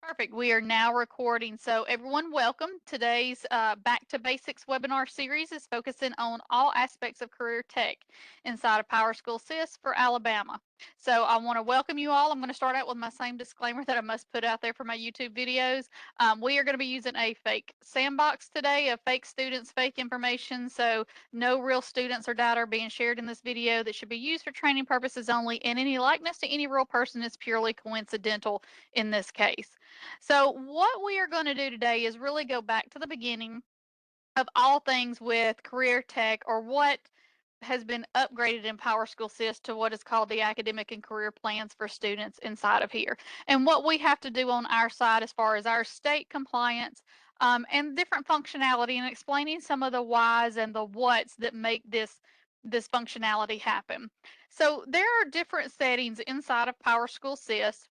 Perfect. We are now recording. So, everyone, welcome. Today's Back to Basics webinar series is focusing on all aspects of career tech inside of PowerSchool SIS for Alabama. So, I want to welcome you all. I'm going to start out with my same disclaimer that I must put out there for my YouTube videos. We are going to be using a fake sandbox today of fake students, fake information. So, no real students or data are being shared in this video that should be used for training purposes only, and any likeness to any real person is purely coincidental in this case. So, what we are going to do today is really go back to the beginning of all things with career tech, or what has been upgraded in PowerSchool SIS to what is called the academic and career plans for students inside of here, and what we have to do on our side as far as our state compliance, and different functionality, and explaining some of the whys and the whats that make this functionality happen. So there are different settings inside of PowerSchool SIS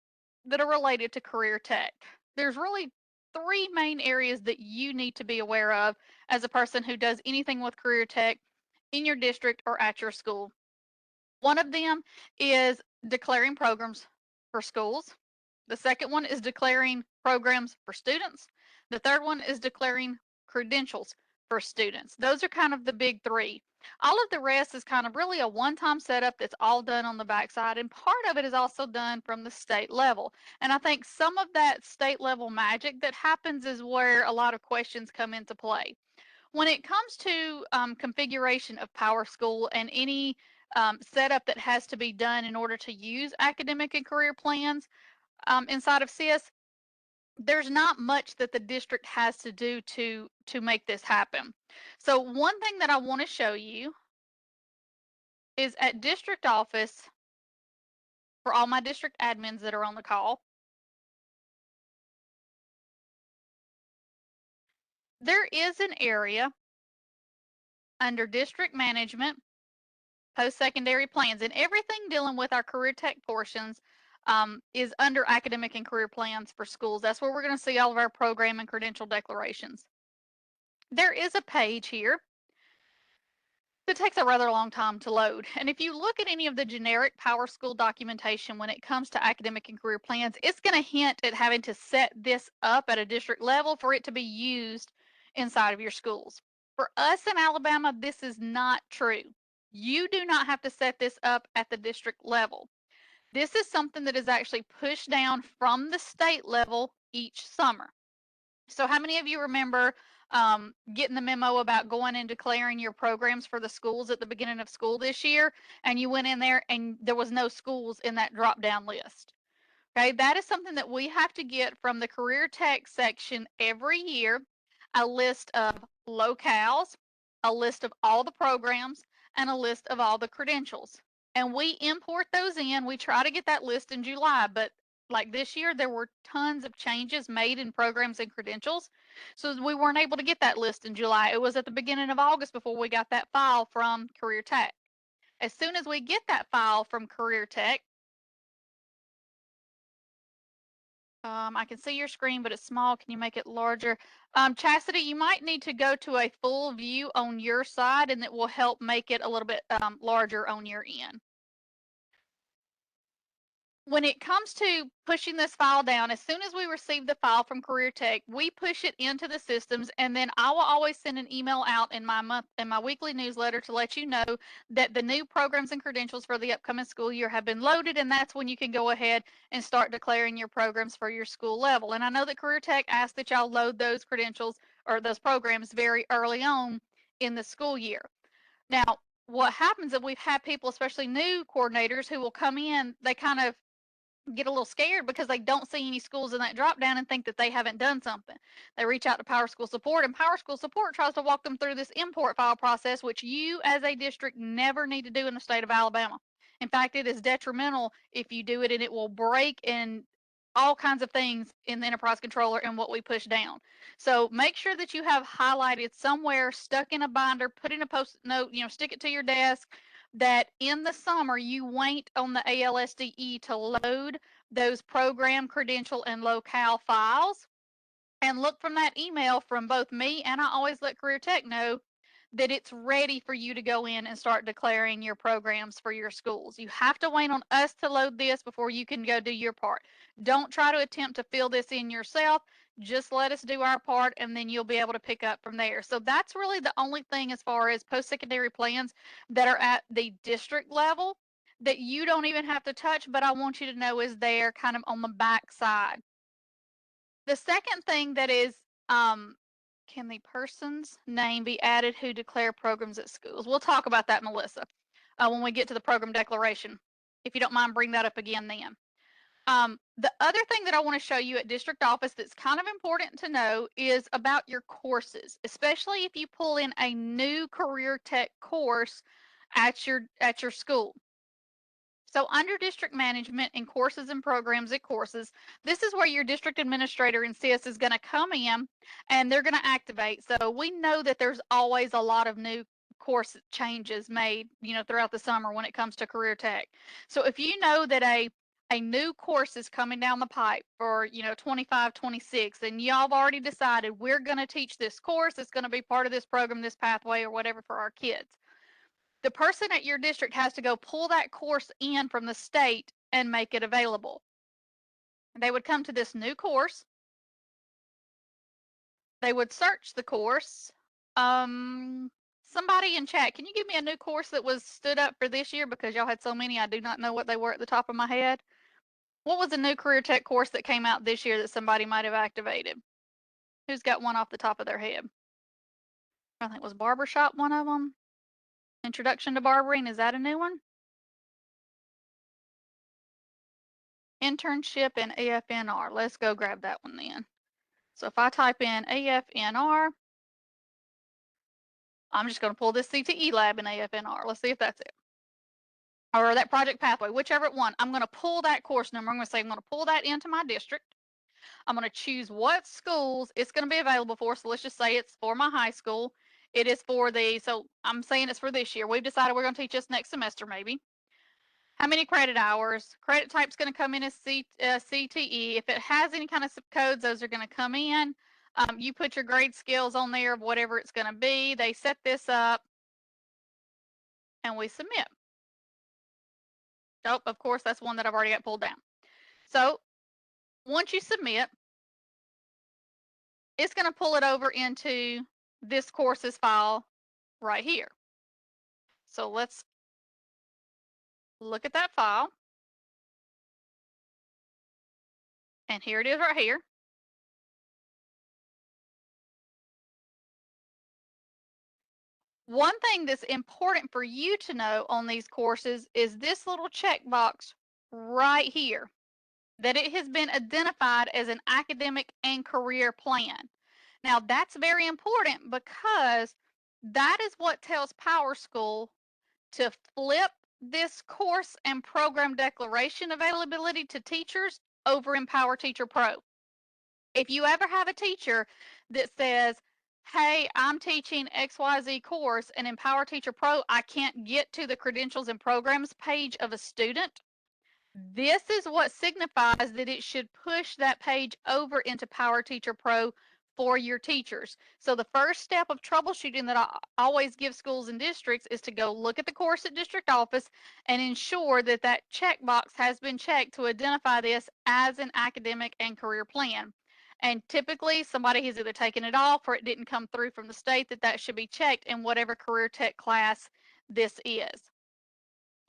that are related to career tech. There's really three main areas that you need to be aware of as a person who does anything with career tech in your district or at your school. One of them is declaring programs for schools. The second one is declaring programs for students. The third one is declaring credentials for students. Those are kind of the big three. All of the rest is kind of really a one-time setup that's all done on the backside, and part of it is also done from the state level. And I think some of that state level magic that happens is where a lot of questions come into play. When it comes to configuration of PowerSchool and any setup that has to be done in order to use academic and career plans inside of SIS, there's not much that the district has to do to make this happen. So one thing that I want to show you is at district office, for all my district admins that are on the call, there is an area under district management, post-secondary plans, and everything dealing with our career tech portions is under academic and career plans for schools. That's where we're going to see all of our program and credential declarations. There is a page here. It takes a rather long time to load. And if you look at any of the generic PowerSchool documentation when it comes to academic and career plans, it's going to hint at having to set this up at a district level for it to be used inside of your schools. For us in Alabama, this is not true. You do not have to set this up at the district level. This is something that is actually pushed down from the state level each summer. So how many of you remember getting the memo about going and declaring your programs for the schools at the beginning of school this year, and you went in there and there was no schools in that drop down list? Okay, that is something that we have to get from the career tech section every year, a list of locales, a list of all the programs, and a list of all the credentials. And we import those in. We try to get that list in July, but like this year, there were tons of changes made in programs and credentials. So we weren't able to get that list in July. It was at the beginning of August before we got that file from Career Tech. As soon as we get that file from Career Tech, I can see your screen, but it's small. Can you make it larger? Chastity, you might need to go to a full view on your side, and it will help make it a little bit larger on your end. When it comes to pushing this file down, as soon as we receive the file from Career Tech, we push it into the systems, and then I will always send an email out in my weekly newsletter to let you know that the new programs and credentials for the upcoming school year have been loaded, and that's when you can go ahead and start declaring your programs for your school level. And I know that Career Tech asked that y'all load those credentials or those programs very early on in the school year. Now, what happens is we've had people, especially new coordinators, who will come in, they kind of get a little scared because they don't see any schools in that drop down and think that they haven't done something. They reach out to PowerSchool support, and PowerSchool support tries to walk them through this import file process, which you as a district never need to do in the state of Alabama. In fact, it is detrimental if you do it, and it will break in all kinds of things in the enterprise controller and what we push down. So make sure that you have highlighted somewhere, stuck in a binder, put in a post-it note, stick it to your desk, that in the summer you wait on the ALSDE to load those program, credential, and locale files, and look from that email from both me, and I always let Career Tech know that it's ready for you to go in and start declaring your programs for your schools. You have to wait on us to load this before you can go do your part. Don't try to attempt to fill this in yourself. Just let us do our part and then you'll be able to pick up from there. So that's really the only thing as far as post-secondary plans that are at the district level that you don't even have to touch, but I want you to know is there kind of on the back side. The second thing that is, can the person's name be added who declare programs at schools? We'll talk about that, Melissa, when we get to the program declaration. If you don't mind, bring that up again then. The other thing that I want to show you at district office that's kind of important to know is about your courses, especially if you pull in a new career tech course at your school. So under district management and courses and programs at courses, this is where your district administrator and CS is going to come in and they're going to activate. So we know that there's always a lot of new course changes made, throughout the summer when it comes to career tech. So if you know that a new course is coming down the pipe for 25 26 and y'all have already decided we're going to teach this course, it's going to be part of this program, this pathway or whatever for our kids, the person at your district has to go pull that course in from the state and make it available. They would come to this new course. They would search the course. Somebody in chat, can you give me a new course that was stood up for this year? Because y'all had so many, I do not know what they were at the top of my head. What was a new career tech course that came out this year that somebody might have activated? Who's got one off the top of their head? I think it was barbershop, one of them. Introduction to barbering, is that a new one? Internship and AFNR. Let's go grab that one then. So if I type in AFNR, I'm just going to pull this CTE lab in AFNR. Let's see if that's it. Or that project pathway, whichever one. I'm going to pull that course number. I'm going to say I'm going to pull that into my district. I'm going to choose what schools it's going to be available for. So let's just say it's for my high school. It is for so I'm saying it's for this year. We've decided we're going to teach this next semester maybe. How many credit hours? Credit type's going to come in as CTE. If it has any kind of codes, those are going to come in. You put your grade scales on there of whatever it's going to be. They set this up and we submit. Oh, of course, that's one that I've already got pulled down. So once you submit, it's going to pull it over into this courses file right here. So let's look at that file. And here it is right here. One thing that's important for you to know on these courses is this little checkbox right here, that it has been identified as an academic and career plan. Now that's very important because that is what tells PowerSchool to flip this course and program declaration availability to teachers over in PowerTeacher Pro. If you ever have a teacher that says, hey, I'm teaching XYZ course and in PowerTeacher Pro, I can't get to the credentials and programs page of a student, this is what signifies that it should push that page over into PowerTeacher Pro for your teachers. So the first step of troubleshooting that I always give schools and districts is to go look at the course at district office and ensure that that checkbox has been checked to identify this as an academic and career plan. And typically somebody has either taken it off or it didn't come through from the state that should be checked in whatever career tech class this is.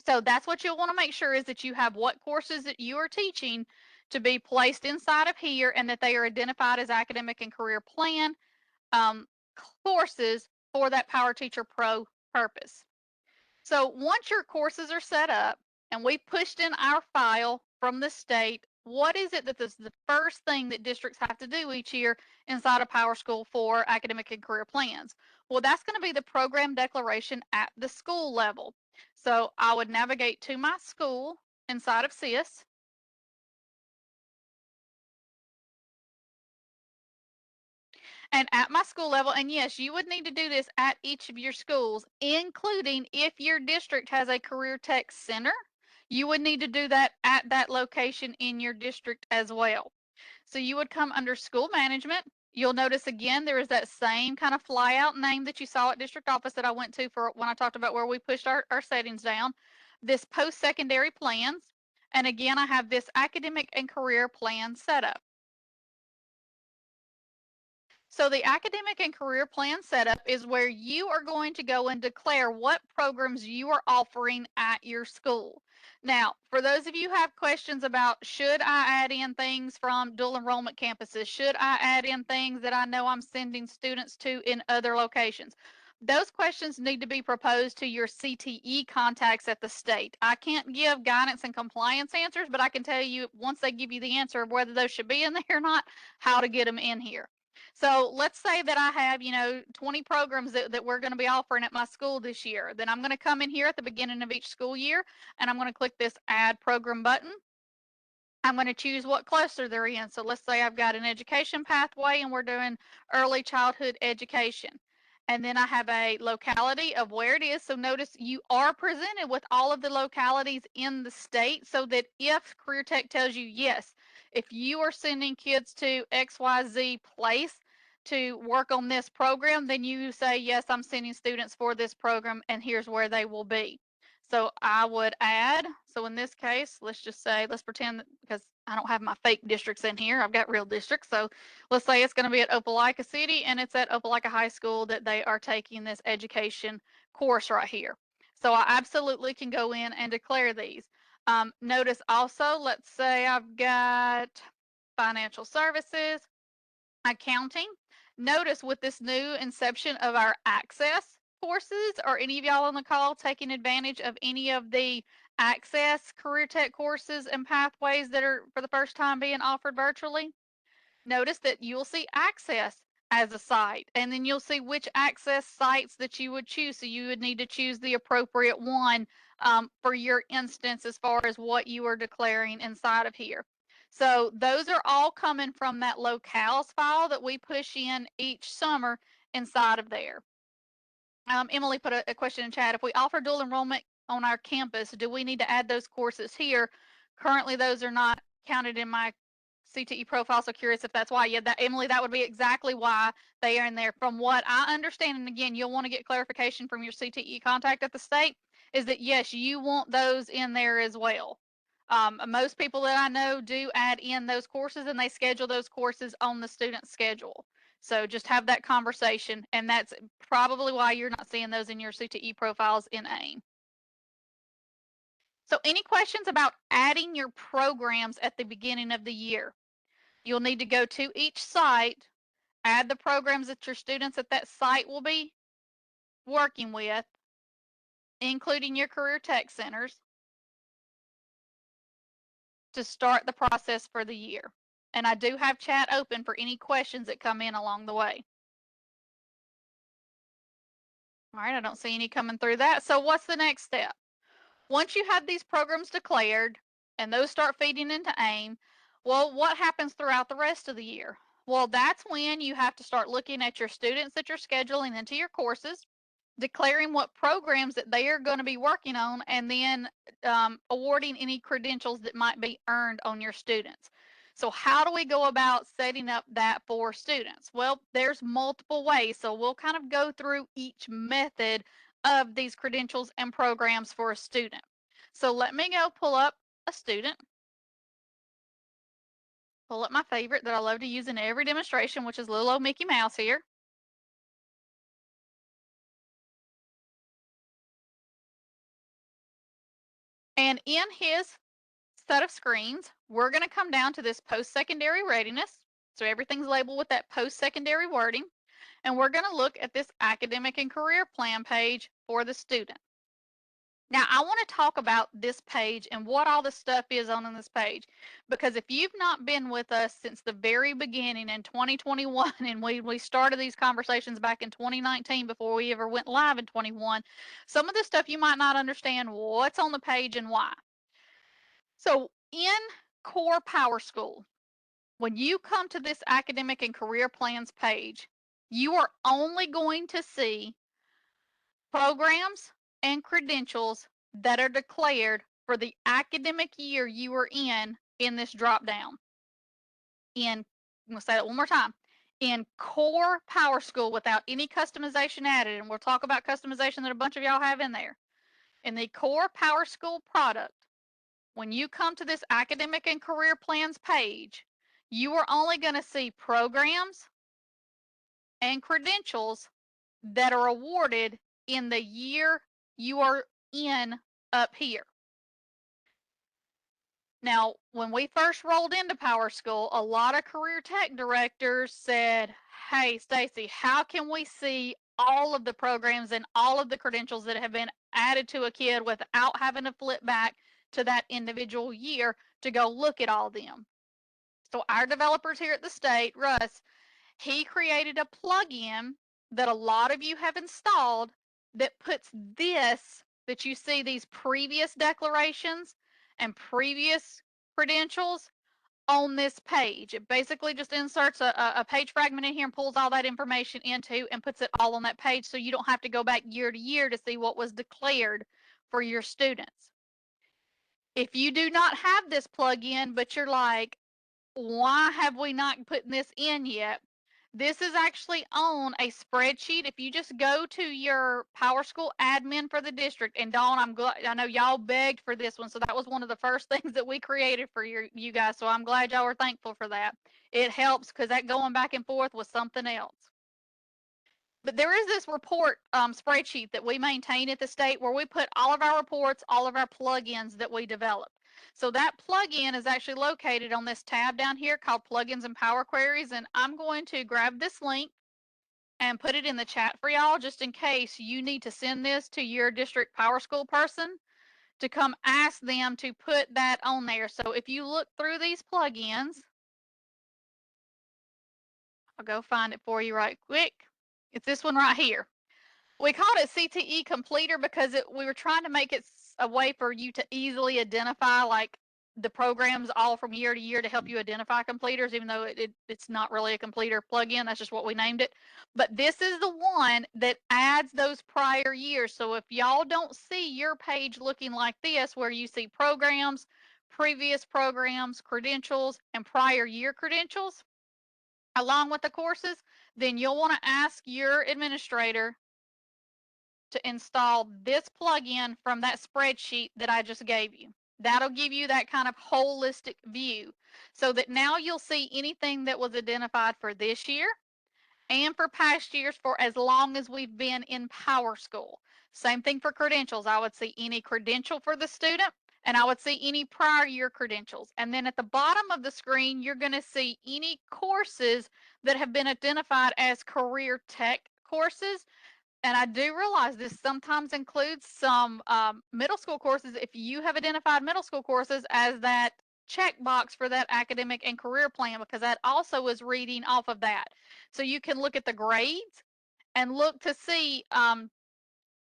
So that's what you'll want to make sure is that you have what courses that you are teaching to be placed inside of here and that they are identified as academic and career plan courses for that PowerTeacher Pro purpose. So once your courses are set up and we pushed in our file from the state, what is it that this is the first thing that districts have to do each year inside of PowerSchool for academic and career plans? Well, that's going to be the program declaration at the school level. So I would navigate to my school inside of SIS. And at my school level, and yes, you would need to do this at each of your schools, including if your district has a career tech center, you would need to do that at that location in your district as well. So you would come under school management You'll notice again, there is that same kind of fly out name that you saw at district office that I went to for when I talked about where we pushed our settings down. This post-secondary plans. And again, I have this academic and career plan setup. So the academic and career plan setup is where you are going to go and declare what programs you are offering at your school. Now, for those of you who have questions about should I add in things from dual enrollment campuses, should I add in things that I know I'm sending students to in other locations, those questions need to be proposed to your CTE contacts at the state. I can't give guidance and compliance answers, but I can tell you once they give you the answer of whether those should be in there or not, how to get them in here. So let's say that I have, 20 programs that we're going to be offering at my school this year. Then I'm going to come in here at the beginning of each school year and I'm going to click this add program button. I'm going to choose what cluster they're in. So let's say I've got an education pathway and we're doing early childhood education. And then I have a locality of where it is. So notice you are presented with all of the localities in the state so that if Career Tech tells you, yes, if you are sending kids to XYZ place to work on this program, then you say, yes, I'm sending students for this program and here's where they will be. So I would add, so in this case, let's just say, let's pretend that because I don't have my fake districts in here, I've got real districts. So let's say it's going to be at Opelika City and it's at Opelika High School that they are taking this education course right here. So I absolutely can go in and declare these. Notice also, let's say I've got financial services, accounting. Notice with this new inception of our access courses, are any of y'all on the call taking advantage of any of the access career tech courses and pathways that are for the first time being offered virtually? Notice that you'll see access as a site, and then you'll see which access sites that you would choose. So you would need to choose the appropriate one for your instance as far as what you are declaring inside of here. So those are all coming from that locales file that we push in each summer inside of there. Emily put a question in chat. If we offer dual enrollment on our campus, do we need to add those courses here? Currently, those are not counted in my CTE profile. So curious if that's why. Yeah, that Emily, that would be exactly why they are in there. From what I understand, and again, you'll want to get clarification from your CTE contact at the state, is that yes, you want those in there as well. Most people that I know do add in those courses and they schedule those courses on the student schedule. So just have that conversation, and that's probably why you're not seeing those in your CTE profiles in AIM. So any questions about adding your programs at the beginning of the year? You'll need to go to each site, add the programs that your students at that site will be working with, including your career tech centers, to start the process for the year. And I do have chat open for any questions that come in along the way. All right, I don't see any coming through that. So what's the next step? Once you have these programs declared and those start feeding into AIM, well, what happens throughout the rest of the year? Well, that's when you have to start looking at your students that you're scheduling into your courses, declaring what programs that they are going to be working on, and then awarding any credentials that might be earned on your students. So how do we go about setting up that for students? Well, there's multiple ways. So we'll kind of go through each method of these credentials and programs for a student. So let me go pull up a student, pull up my favorite that I love to use in every demonstration, which is little old Mickey Mouse here. And in his set of screens, we're going to come down to this post-secondary readiness. So everything's labeled with that post-secondary wording. And we're going to look at this academic and career plan page for the student. Now, I want to talk about this page and what all the stuff is on this page, because if you've not been with us since the very beginning in 2021, and we started these conversations back in 2019 before we ever went live in 21, some of this stuff you might not understand what's on the page and why. So in core PowerSchool, when you come to this academic and career plans page, you are only going to see programs and credentials that are declared for the academic year you are in this drop down. I'm going to say that one more time. in core PowerSchool without any customization added, and we'll talk about customization that a bunch of y'all have in there. In the core PowerSchool product, when you come to this academic and career plans page, you are only going to see programs and credentials that are awarded in the year you are in up here. Now, when we first rolled into PowerSchool, a lot of career tech directors said, "Hey, Stacy, how can we see all of the programs and all of the credentials that have been added to a kid without having to flip back to that individual year to go look at all of them?" So our developers here at the state, Russ, he created a plugin that a lot of you have installed that puts this, that you see these previous declarations and previous credentials on this page. It basically just inserts a page fragment in here and pulls all that information into and puts it all on that page, so you don't have to go back year to year to see what was declared for your students. If you do not have this plugin, but you're like, why have we not put this in yet? This is actually on a spreadsheet. If you just go to your PowerSchool admin for the district, and Dawn, I'm glad, I know y'all begged for this one, so that was one of the first things that we created for you guys. So I'm glad y'all were thankful for that. It helps because that going back and forth was something else. But there is this report spreadsheet that we maintain at the state where we put all of our reports, all of our plugins that we develop. So that plugin is actually located on this tab down here called Plugins and Power Queries. And I'm going to grab this link and put it in the chat for y'all just in case you need to send this to your district PowerSchool person to come ask them to put that on there. So if you look through these plugins, I'll go find it for you right quick. It's this one right here. We called it CTE Completer because we were trying to make it a way for you to easily identify like the programs all from year to year to help you identify completers, even though it's not really a completer plugin. That's just what we named it. But this is the one that adds those prior years. So if y'all don't see your page looking like this, where you see programs, previous programs, credentials, and prior year credentials, along with the courses, then you'll want to ask your administrator to install this plugin from that spreadsheet that I just gave you. That'll give you that kind of holistic view so that now you'll see anything that was identified for this year and for past years for as long as we've been in PowerSchool. Same thing for credentials. I would see any credential for the student and I would see any prior year credentials. And then at the bottom of the screen, you're going to see any courses that have been identified as career tech courses. And I do realize this sometimes includes some middle school courses. If you have identified middle school courses as that checkbox for that academic and career plan, because that also is reading off of that. So you can look at the grades and look to see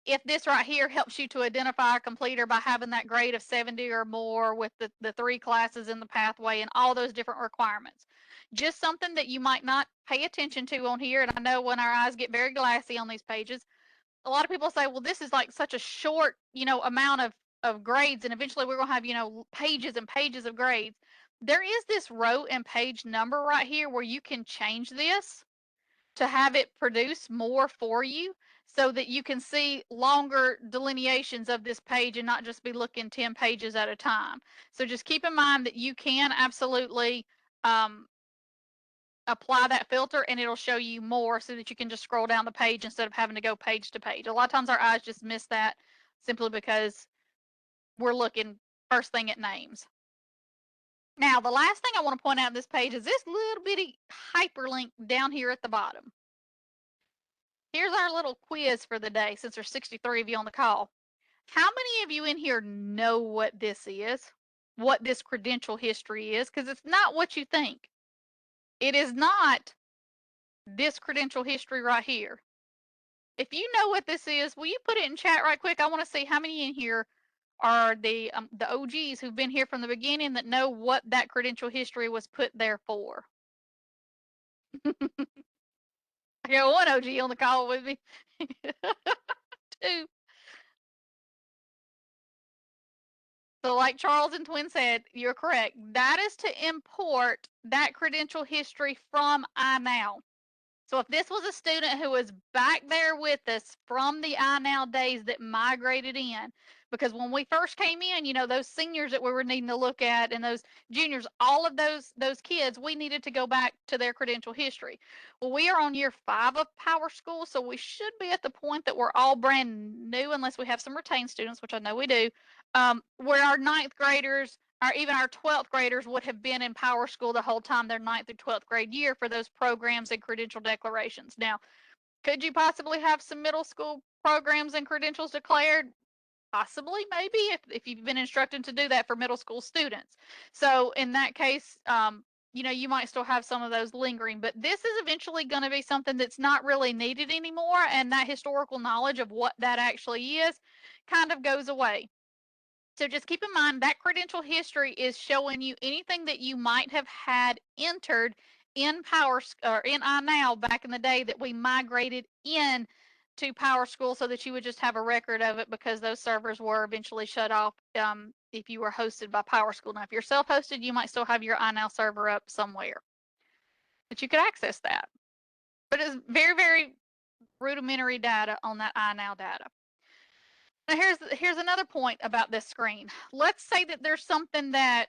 if this right here helps you to identify a completer by having that grade of 70 or more with the 3 classes in the pathway and all those different requirements. Just something that you might not pay attention to on here. And I know when our eyes get very glassy on these pages, a lot of people say, well, this is like such a short, amount of grades, and eventually we're going to have, pages and pages of grades. There is this row and page number right here where you can change this to have it produce more for you so that you can see longer delineations of this page and not just be looking 10 pages at a time. So just keep in mind that you can absolutely apply that filter and it'll show you more so that you can just scroll down the page instead of having to go page to page. A lot of times our eyes just miss that simply because we're looking first thing at names. Now, the last thing I want to point out on this page is this little bitty hyperlink down here at the bottom. Here's our little quiz for the day, since there's 63 of you on the call. How many of you in here know what this is, what this credential history is? Because it's not what you think. It is not this credential history right here. If you know what this is, will you put it in chat right quick? I want to see how many in here are the OGs who've been here from the beginning that know what that credential history was put there for. I got one OG on the call with me. Two. So like Charles and Twin said, you're correct. That is to import that credential history from iNow. So if this was a student who was back there with us from the iNow days that migrated in, because when we first came in, those seniors that we were needing to look at and those juniors, all of those kids, we needed to go back to their credential history. Well, we are on year 5 of PowerSchool, so we should be at the point that we're all brand new, unless we have some retained students, which I know we do, where our ninth graders or even our 12th graders would have been in PowerSchool the whole time their ninth through 12th grade year for those programs and credential declarations. Now, could you possibly have some middle school programs and credentials declared? Possibly, maybe, if you've been instructed to do that for middle school students. So in that case, you might still have some of those lingering, but this is eventually going to be something that's not really needed anymore, and that historical knowledge of what that actually is kind of goes away. So just keep in mind that credential history is showing you anything that you might have had entered in Power or in iNow back in the day that we migrated in to PowerSchool so that you would just have a record of it because those servers were eventually shut off if you were hosted by PowerSchool. Now, if you're self-hosted, you might still have your iNow server up somewhere, but you could access that. But it's very, very rudimentary data on that iNow data. Now here's another point about this screen. Let's say that there's something that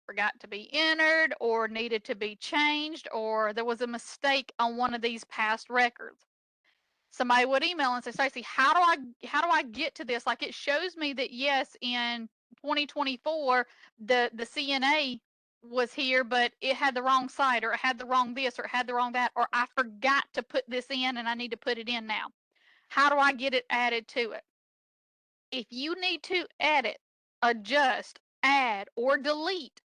forgot to be entered or needed to be changed, or there was a mistake on one of these past records. Somebody would email and say, Stacey, how do I get to this? Like, it shows me that yes, in 2024 the CNA was here, but it had the wrong site, or it had the wrong this, or it had the wrong that, or I forgot to put this in and I need to put it in now. How do I get it added to it? If you need to edit, adjust, add, or delete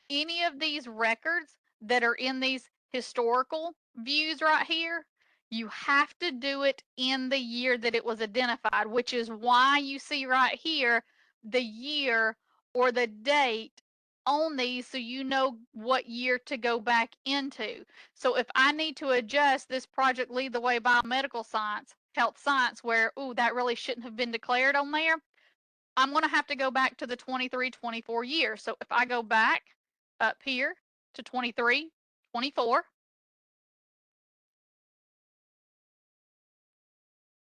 any of these records that are in these historical views right here, you have to do it in the year that it was identified, which is why you see right here the year or the date on these so you know what year to go back into. So if I need to adjust this project Lead the Way biomedical science, health science, where, ooh, that really shouldn't have been declared on there, I'm going to have to go back to the 23-24 year. So if I go back up here to 23-24,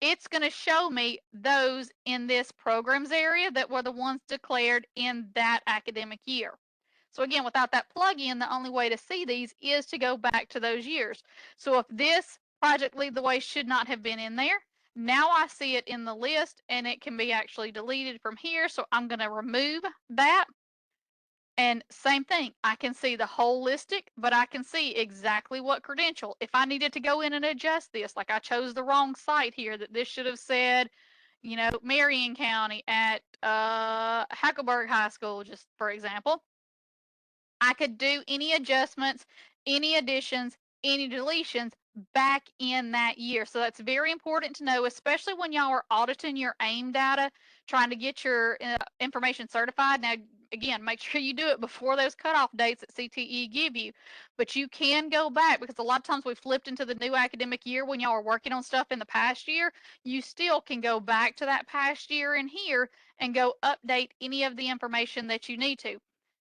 it's going to show me those in this programs area that were the ones declared in that academic year. So again, without that plugin, the only way to see these is to go back to those years. So if this project Lead the Way should not have been in there, now I see it in the list and it can be actually deleted from here. So I'm going to remove that. And same thing, I can see the holistic, but I can see exactly what credential. If I needed to go in and adjust this, like I chose the wrong site here, that this should have said, Marion County at Hackleburg High School, just for example, I could do any adjustments, any additions, any deletions back in that year. So that's very important to know, especially when y'all are auditing your AIM data, trying to get your information certified. Now, again, make sure you do it before those cutoff dates that CTE give you. But you can go back, because a lot of times we flipped into the new academic year when y'all are working on stuff in the past year. You still can go back to that past year in here and go update any of the information that you need to.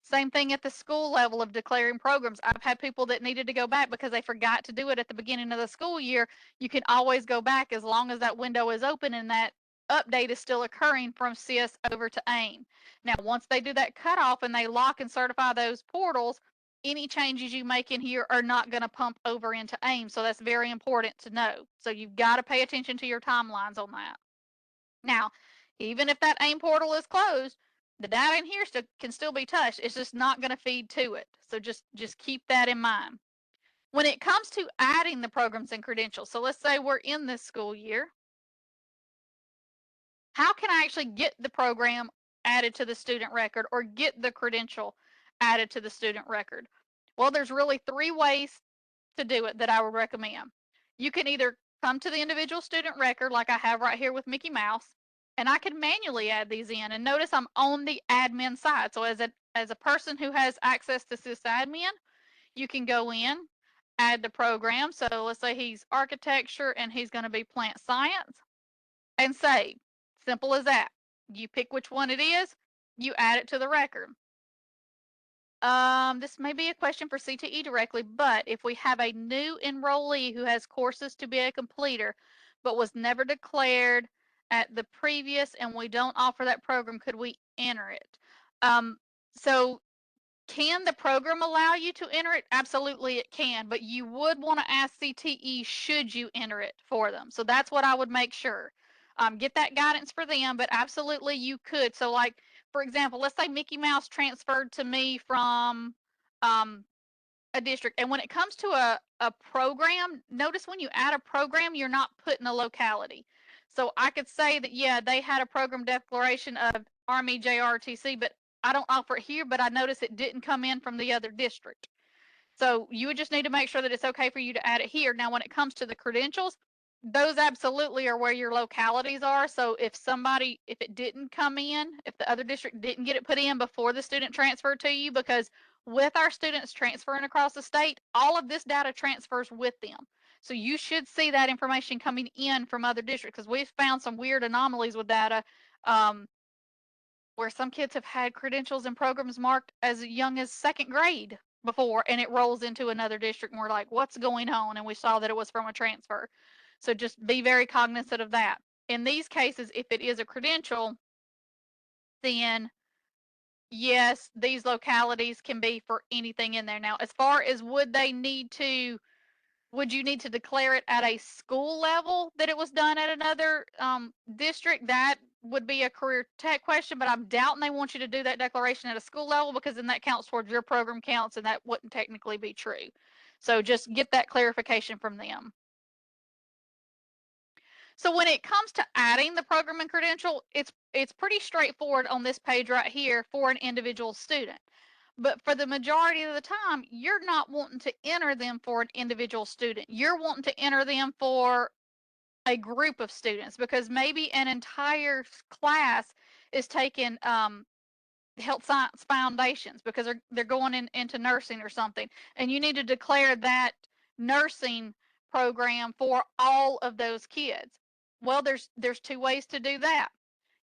Same thing at the school level of declaring programs. I've had people that needed to go back because they forgot to do it at the beginning of the school year. You can always go back as long as that window is open and that update is still occurring from CIS over to AIM. Now, once they do that cutoff and they lock and certify those portals, any changes you make in here are not going to pump over into AIM. So that's very important to know. So you've got to pay attention to your timelines on that. Now, even if that AIM portal is closed, the data in here can still be touched. It's just not going to feed to it. So just keep that in mind. When it comes to adding the programs and credentials, so let's say we're in this school year, how can I actually get the program added to the student record or get the credential added to the student record? Well, there's really 3 ways to do it that I would recommend. You can either come to the individual student record like I have right here with Mickey Mouse, and I can manually add these in. And notice I'm on the admin side. So as a person who has access to sysadmin, you can go in, add the program. So let's say he's architecture and he's going to be plant science, and save. Simple as that. You pick which one it is, you add it to the record. This may be a question for CTE directly, but if we have a new enrollee who has courses to be a completer, but was never declared at the previous and we don't offer that program, could we enter it? So can the program allow you to enter it? Absolutely, it can, but you would want to ask CTE should you enter it for them. So that's what I would make sure. Get that guidance for them, but absolutely you could. So, like, for example, let's say Mickey Mouse transferred to me from um, a district. And when it comes to a program, notice when you add a program, you're not putting a locality. So I could say that, yeah, they had a program declaration of Army JRTC, but I don't offer it here, but I notice it didn't come in from the other district. So you would just need to make sure that it's okay for you to add it here. Now, when it comes to the credentials, those absolutely are where your localities are. So if it didn't come in, if the other district didn't get it put in before the student transferred to you, because with our students transferring across the state, all of this data transfers with them. So you should see that information coming in from other districts, because we've found some weird anomalies with data. Where some kids have had credentials and programs marked as young as second grade before, and it rolls into another district and we're like, what's going on? And we saw that it was from a transfer. So just be very cognizant of that. In these cases, if it is a credential, then yes, these localities can be for anything in there. Now, as far as would you need to declare it at a school level that it was done at another district? That would be a career tech question, but I'm doubting they want you to do that declaration at a school level, because then that counts towards your program counts, and that wouldn't technically be true. So just get that clarification from them. So when it comes to adding the program and credential, it's pretty straightforward on this page right here for an individual student. But for the majority of the time, you're not wanting to enter them for an individual student. You're wanting to enter them for a group of students, because maybe an entire class is taking health science foundations because they're going into nursing or something, and you need to declare that nursing program for all of those kids. Well, there's two ways to do that.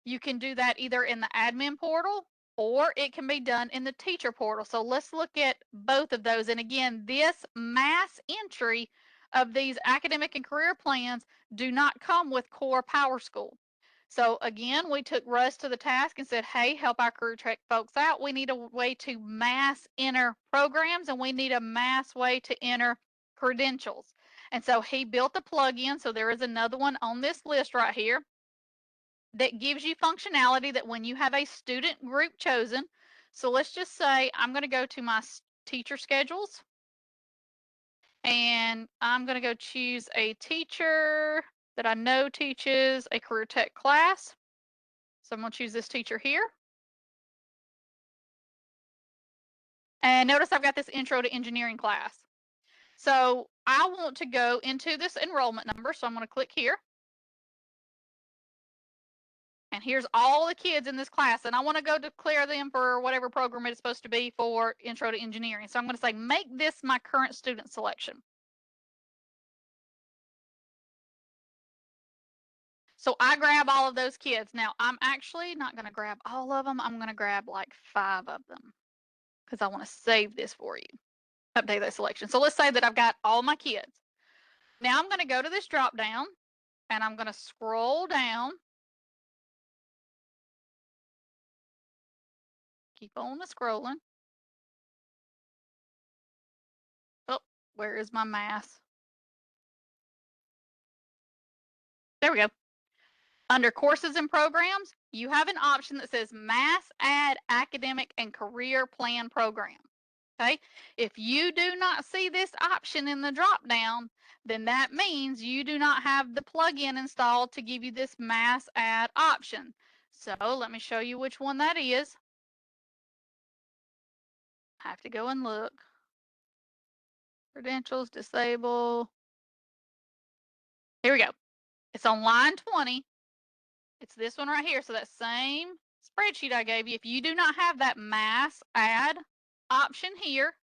You can do that either in the admin portal, or it can be done in the teacher portal. So let's look at both of those. And again, this mass entry of these academic and career plans do not come with core PowerSchool. So again, we took Russ to the task and said, hey, help our career tech folks out. We need a way to mass enter programs, and we need a mass way to enter credentials. And so he built a plugin. So there is another one on this list right here that gives you functionality that when you have a student group chosen, so let's just say I'm going to go to my teacher schedules, and I'm going to go choose a teacher that I know teaches a career tech class. So I'm going to choose this teacher here. And notice I've got this intro to engineering class. So I want to go into this enrollment number. So I'm going to click here. And here's all the kids in this class, and I want to go declare them for whatever program it's supposed to be for Intro to Engineering. So I'm going to say, make this my current student selection. So I grab all of those kids. Now, I'm actually not going to grab all of them. I'm going to grab like 5 of them because I want to save this for you. Update that selection. So let's say that I've got all my kids. Now I'm going to go to this drop down, and I'm going to scroll down. Keep on the scrolling. Oh, where is my math? There we go. Under courses and programs, you have an option that says Mass Add Academic and Career Plan Program. Okay, if you do not see this option in the drop down, then that means you do not have the plugin installed to give you this Mass Add option. So let me show you which one that is. I have to go and look. Credentials, disable. Here we go. It's on line 20. It's this one right here. So that same spreadsheet I gave you, if you do not have that mass add option here,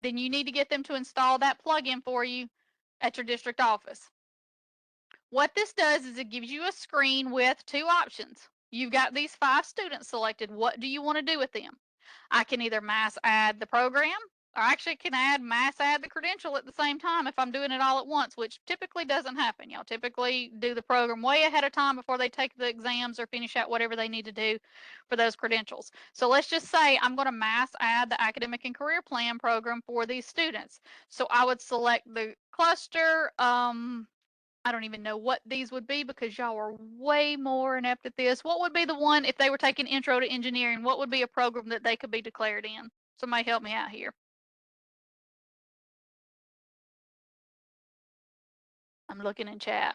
then you need to get them to install that plugin for you at your district office. What this does is it gives you a screen with 2 options. You've got these 5 students selected. What do you want to do with them? I can either mass add the program, or actually can mass add the credential at the same time if I'm doing it all at once, which typically doesn't happen. Y'all typically do the program way ahead of time before they take the exams or finish out whatever they need to do for those credentials. So let's just say I'm going to mass add the academic and career plan program for these students. So I would select the cluster. I don't even know what these would be because y'all are way more inept at this. What would be the one if they were taking intro to engineering? What would be a program that they could be declared in? Somebody help me out here. I'm looking in chat.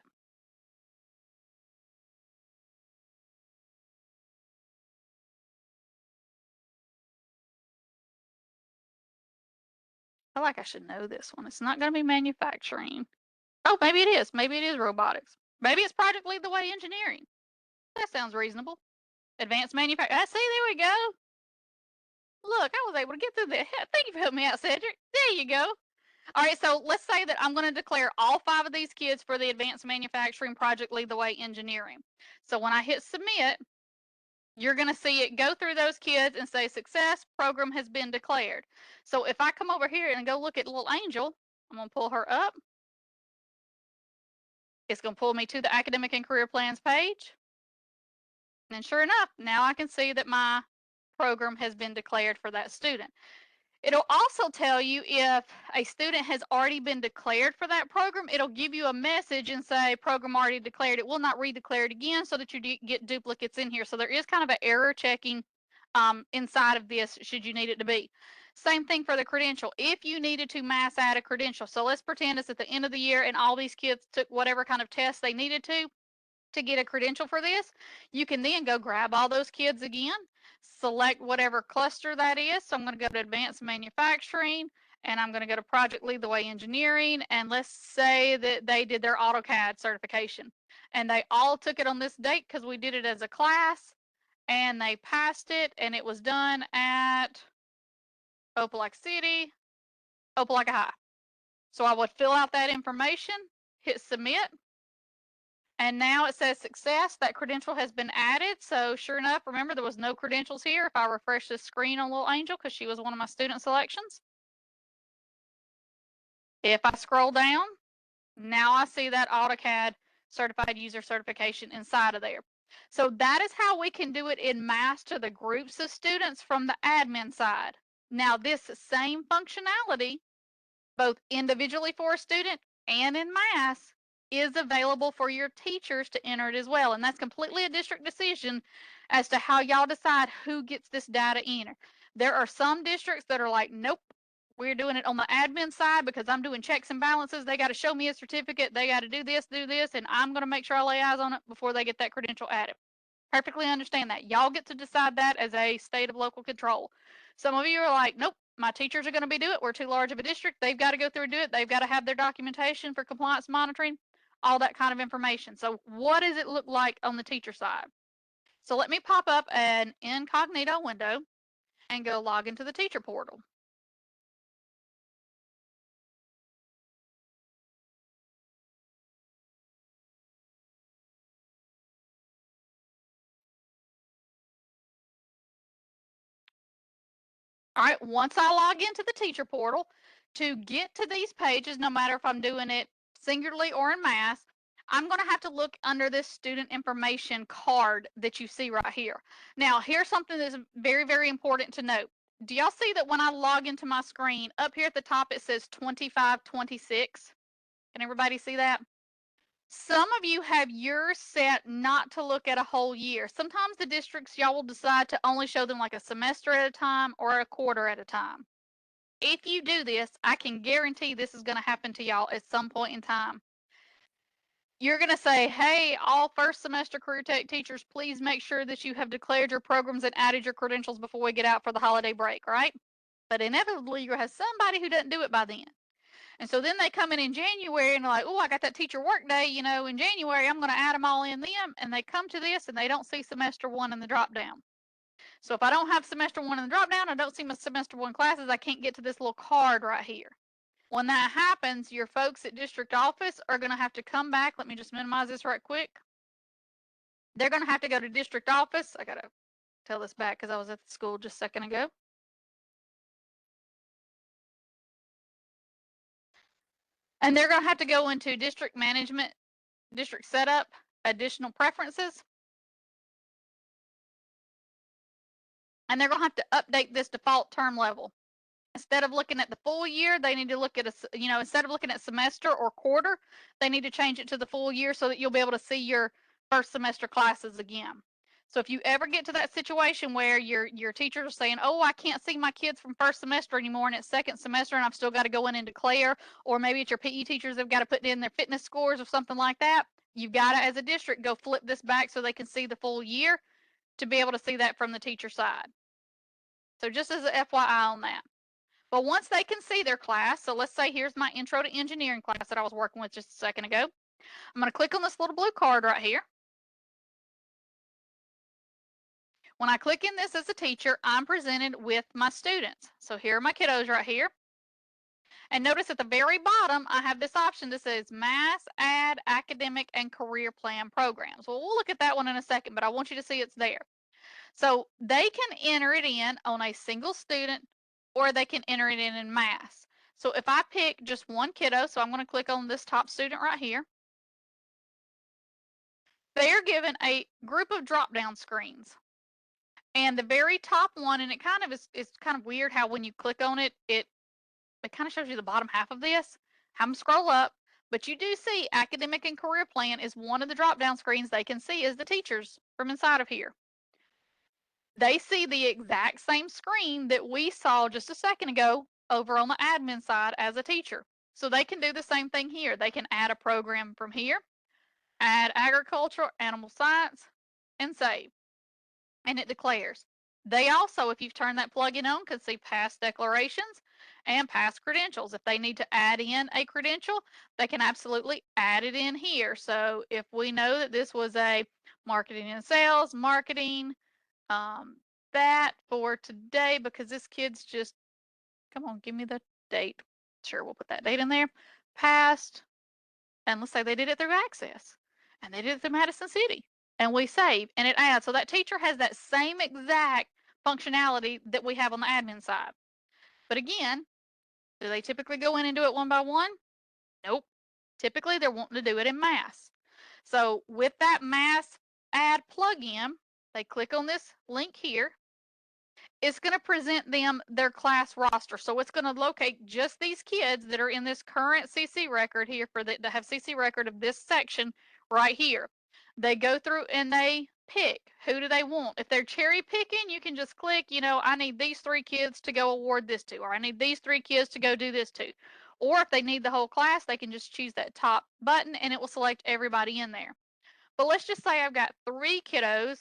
I feel like I should know this one. It's not going to be manufacturing. Oh, maybe it is. Maybe it is robotics. Maybe it's project lead the way engineering. That sounds reasonable. Advanced manufacturing. See, there we go. Look, I was able to get through that. Thank you for helping me out, Cedric. There you go. All right, so let's say that I'm going to declare all 5 of these kids for the advanced manufacturing project lead the way engineering. So when I hit submit, you're going to see it go through those kids and say success program has been declared. So if I come over here and go look at little Angel, I'm going to pull her up. It's going to pull me to the academic and career plans page. And sure enough, now I can see that my program has been declared for that student. It'll also tell you if a student has already been declared for that program. It'll give you a message and say program already declared. It will not re-declare it again so that you get duplicates in here. So there is kind of an error checking inside of this should you need it to be. Same thing for the credential. If you needed to mass add a credential, so let's pretend it's at the end of the year and all these kids took whatever kind of test they needed to get a credential for this, you can then go grab all those kids again, select whatever cluster that is. So I'm going to go to advanced manufacturing and I'm going to go to project lead the way engineering. And let's say that they did their AutoCAD certification and they all took it on this date because we did it as a class and they passed it and it was done at Opelika City, Opelika High. So I would fill out that information, hit submit, and now it says success. That credential has been added. So sure enough, remember there was no credentials here. If I refresh this screen on little Angel, because she was one of my student selections. If I scroll down, now I see that AutoCAD certified user certification inside of there. So that is how we can do it in mass to the groups of students from the admin side. Now this same functionality, both individually for a student and in mass, is available for your teachers to enter it as well. And that's completely a district decision as to how y'all decide who gets this data in. There are some districts that are like, nope, we're doing it on the admin side because I'm doing checks and balances. They got to show me a certificate. They got to do this, and I'm going to make sure I lay eyes on it before they get that credential added. Perfectly understand that. Y'all get to decide that as a state of local control. Some of you are like, nope, my teachers are going to be doing it. We're too large of a district. They've got to go through and do it. They've got to have their documentation for compliance monitoring, all that kind of information. So what does it look like on the teacher side? So let me pop up an incognito window and go log into the teacher portal. All right, once I log into the teacher portal, to get to these pages, no matter if I'm doing it singularly or in mass, I'm going to have to look under this student information card that you see right here. Now, here's something that's very, very important to note. Do y'all see that when I log into my screen, up here at the top, it says 2526? Can everybody see that? Some of you have yours set not to look at a whole year. Sometimes the districts, y'all will decide to only show them like a semester at a time or a quarter at a time. If you do this, I can guarantee this is going to happen to y'all at some point in time. You're going to say, hey, all first semester career tech teachers, please make sure that you have declared your programs and added your credentials before we get out for the holiday break, right? But inevitably, you're going to have somebody who doesn't do it by then. And so then they come in January and they're like, oh, I got that teacher work day, in January, I'm going to add them all in them. And they come to this and they don't see semester one in the drop down. So if I don't have semester one in the drop down, I don't see my semester one classes, I can't get to this little card right here. When that happens, your folks at district office are going to have to come back. Let me just minimize this right quick. They're going to have to go to district office. I got to tell this back because I was at the school just a second ago. And they're going to have to go into district management, district setup, additional preferences, and they're going to have to update this default term level. Instead of looking at the full year, they need to look at instead of looking at semester or quarter, they need to change it to the full year so that you'll be able to see your first semester classes again. So if you ever get to that situation where your teachers are saying, "Oh, I can't see my kids from first semester anymore, and it's second semester, and I've still got to go in and declare," or maybe it's your PE teachers have got to put in their fitness scores or something like that, you've got to, as a district, go flip this back so they can see the full year to be able to see that from the teacher side. So just as a FYI on that. But once they can see their class, so let's say here's my intro to engineering class that I was working with just a second ago. I'm going to click on this little blue card right here. When I click in this as a teacher, I'm presented with my students. So here are my kiddos right here. And notice at the very bottom, I have this option that says Mass, Add, Academic, and Career Plan Programs. Well, we'll look at that one in a second, but I want you to see it's there. So they can enter it in on a single student, or they can enter it in mass. So if I pick just one kiddo, so I'm going to click on this top student right here, they're given a group of drop-down screens. And the very top one, and it kind of is kind of weird how when you click on it, it kind of shows you the bottom half of this. Have them scroll up, but you do see academic and career plan is one of the drop-down screens they can see as the teachers from inside of here. They see the exact same screen that we saw just a second ago over on the admin side as a teacher. So they can do the same thing here. They can add a program from here, add agriculture, animal science, and save. And it declares. They also, if you've turned that plugin on, can see past declarations and past credentials. If they need to add in a credential, they can absolutely add it in here. So if we know that this was a marketing and sales, marketing, that for today, because this kid's just, come on, give me the date. Sure, we'll put that date in there. Past, and let's say they did it through Access, and they did it through Madison City, and we save, and it adds. So that teacher has that same exact functionality that we have on the admin side. But again, do they typically go in and do it one by one? Nope. Typically, they're wanting to do it in mass. So with that mass add plugin, they click on this link here. It's going to present them their class roster. So it's going to locate just these kids that are in this current CC record here for that have CC record of this section right here. They go through and they pick who do they want. If they're cherry picking, you can just click, I need these 3 kids to go award this to, or I need these 3 kids to go do this to. Or if they need the whole class, they can just choose that top button and it will select everybody in there. But let's just say I've got 3 kiddos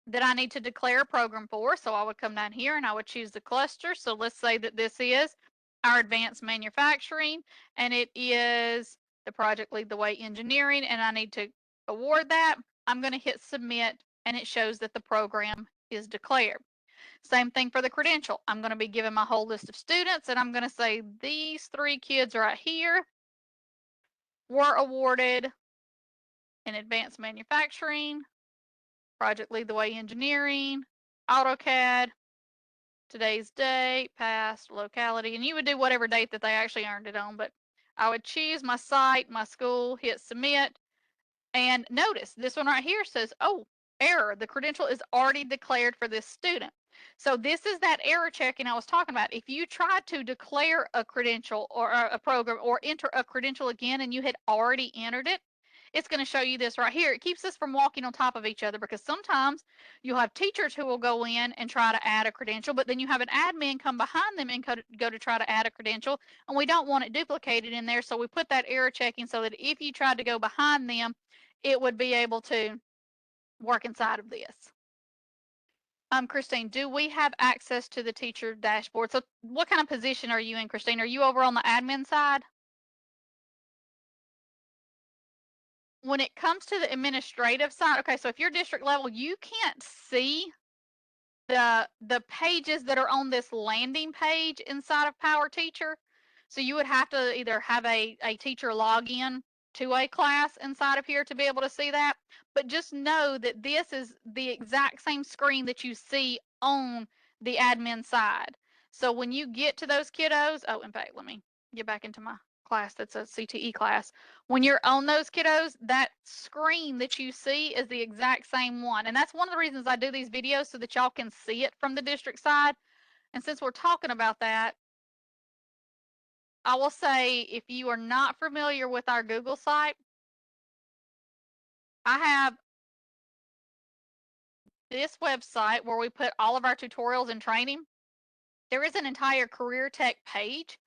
that I need to declare a program for. So I would come down here and I would choose the cluster. So let's say that this is our advanced manufacturing and it is the project lead the way engineering and I need to award that. I'm going to hit submit and it shows that the program is declared. Same thing for the credential. I'm going to be given my whole list of students and I'm going to say these 3 kids right here were awarded in advanced manufacturing, project lead the way engineering, AutoCAD, today's date, past, locality, and you would do whatever date that they actually earned it on, but I would choose my site, my school, hit submit, and notice this one right here says, oh, error, the credential is already declared for this student. So this is that error checking I was talking about. If you try to declare a credential or a program or enter a credential again and you had already entered it, it's going to show you this right here. It keeps us from walking on top of each other because sometimes you'll have teachers who will go in and try to add a credential, but then you have an admin come behind them and go to try to add a credential, and we don't want it duplicated in there. So we put that error checking so that if you tried to go behind them, it would be able to work inside of this. Christine, do we have access to the teacher dashboard? So what kind of position are you in, Christine? Are you over on the admin side? When it comes to the administrative side, okay, so if you're district level, you can't see the pages that are on this landing page inside of Power Teacher. So you would have to either have a teacher log in to a class inside of here to be able to see that. But just know that this is the exact same screen that you see on the admin side. So when you get to those kiddos, oh, in fact, let me get back into my class that's a CTE class. When you're on those kiddos, that screen that you see is the exact same one. And that's one of the reasons I do these videos so that y'all can see it from the district side. And since we're talking about that, I will say if you are not familiar with our Google site, I have this website where we put all of our tutorials and training. There is an entire career tech page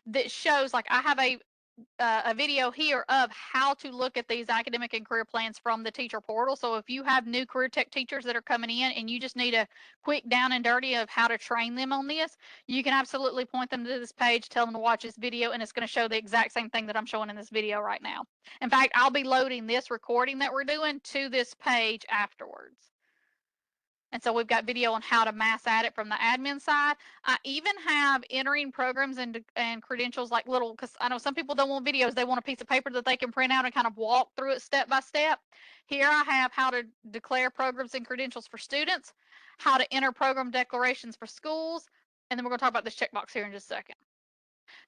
that shows, like, I have a video here of how to look at these academic and career plans from the teacher portal. So if you have new career tech teachers that are coming in and you just need a quick down and dirty of how to train them on this, you can absolutely point them to this page, tell them to watch this video, and it's going to show the exact same thing that I'm showing in this video right now. In fact, I'll be loading this recording that we're doing to this page afterwards. And so we've got video on how to mass add it from the admin side. I even have entering programs and credentials, like little, because I know some people don't want videos. They want a piece of paper that they can print out and kind of walk through it step by step. Here I have how to declare programs and credentials for students, how to enter program declarations for schools, and then we're going to talk about this checkbox here in just a second.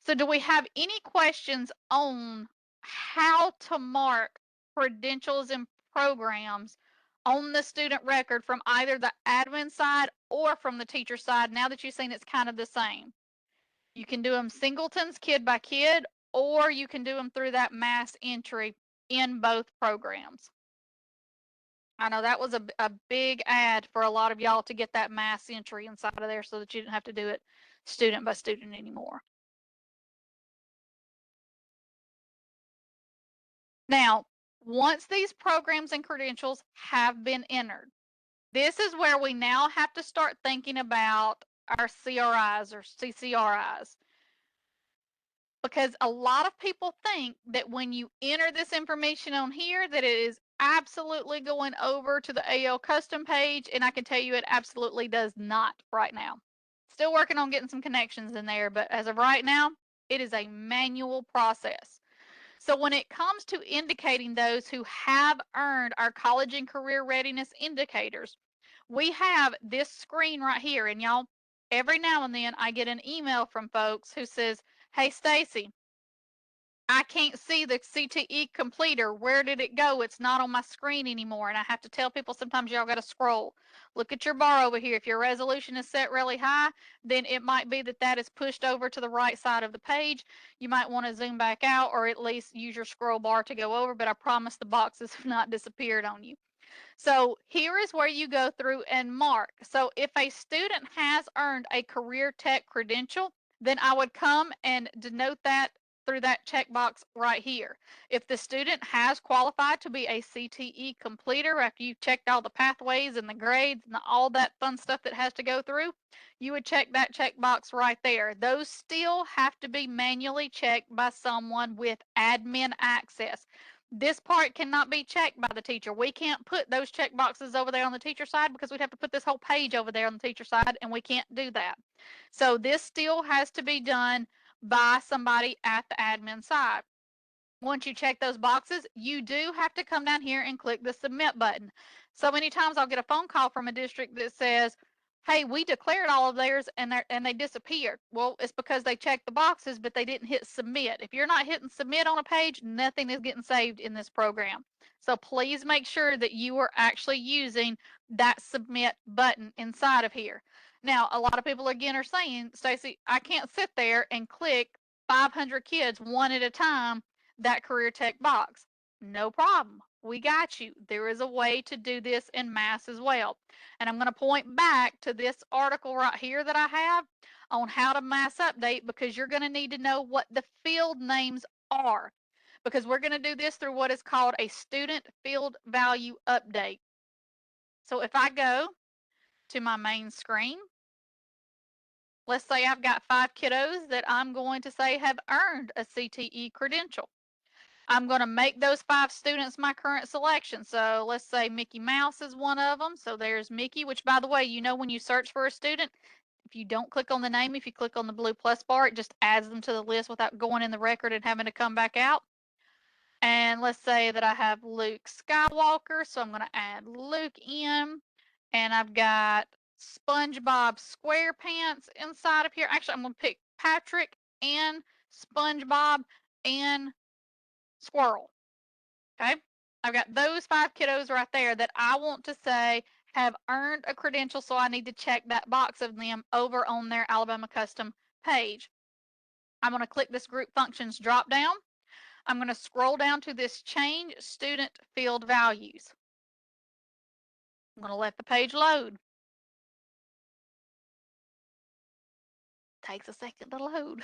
So do we have any questions on how to mark credentials and programs on the student record from either the admin side or from the teacher side? Now that you've seen it's kind of the same. You can do them singletons, kid by kid, or you can do them through that mass entry in both programs. I know that was a big ad for a lot of y'all to get that mass entry inside of there so that you didn't have to do it student by student anymore. Now, once these programs and credentials have been entered, this is where we now have to start thinking about our CRIs or CCRIs. Because a lot of people think that when you enter this information on here, that it is absolutely going over to the AL custom page, and I can tell you it absolutely does not right now. Still working on getting some connections in there, but as of right now, it is a manual process. So when it comes to indicating those who have earned our college and career readiness indicators, we have this screen right here. And y'all, every now and then I get an email from folks who says, "Hey, Stacy, I can't see the CTE completer. Where did it go? It's not on my screen anymore." And I have to tell people sometimes y'all got to scroll. Look at your bar over here. If your resolution is set really high, then it might be that that is pushed over to the right side of the page. You might want to zoom back out or at least use your scroll bar to go over, but I promise the boxes have not disappeared on you. So here is where you go through and mark. So if a student has earned a career tech credential, then I would come and denote that through that checkbox right here. If the student has qualified to be a CTE completer after you've checked all the pathways and the grades and all that fun stuff that has to go through, you would check that checkbox right there. Those still have to be manually checked by someone with admin access. This part cannot be checked by the teacher. We can't put those check boxes over there on the teacher side because we'd have to put this whole page over there on the teacher side, and we can't do that. So this still has to be done by somebody at the admin side. Once you check those boxes, you do have to come down here and click the submit button. So many times I'll get a phone call from a district that says, "Hey, we declared all of theirs and they disappeared." Well, it's because they checked the boxes, but they didn't hit submit. If you're not hitting submit on a page, nothing is getting saved in this program. So please make sure that you are actually using that submit button inside of here. Now, a lot of people again are saying, "Stacy, I can't sit there and click 500 kids one at a time that career tech box." No problem. We got you. There is a way to do this in mass as well. And I'm going to point back to this article right here that I have on how to mass update, because you're going to need to know what the field names are, because we're going to do this through what is called a student field value update. So if I go to my main screen, let's say I've got 5 kiddos that I'm going to say have earned a CTE credential. I'm going to make those 5 students my current selection. So let's say Mickey Mouse is one of them. So there's Mickey, which, by the way, you know, when you search for a student, if you don't click on the name, if you click on the blue plus bar, it just adds them to the list without going in the record and having to come back out. And let's say that I have Luke Skywalker. So I'm going to add Luke in. And I've got SpongeBob SquarePants inside of here. Actually, I'm going to pick Patrick and SpongeBob and squirrel. Okay. I've got those 5 kiddos right there that I want to say have earned a credential, so I need to check that box of them over on their Alabama Custom page. I'm going to click this group functions drop down. I'm going to scroll down to this change student field values. I'm going to let the page load. Takes a second to load.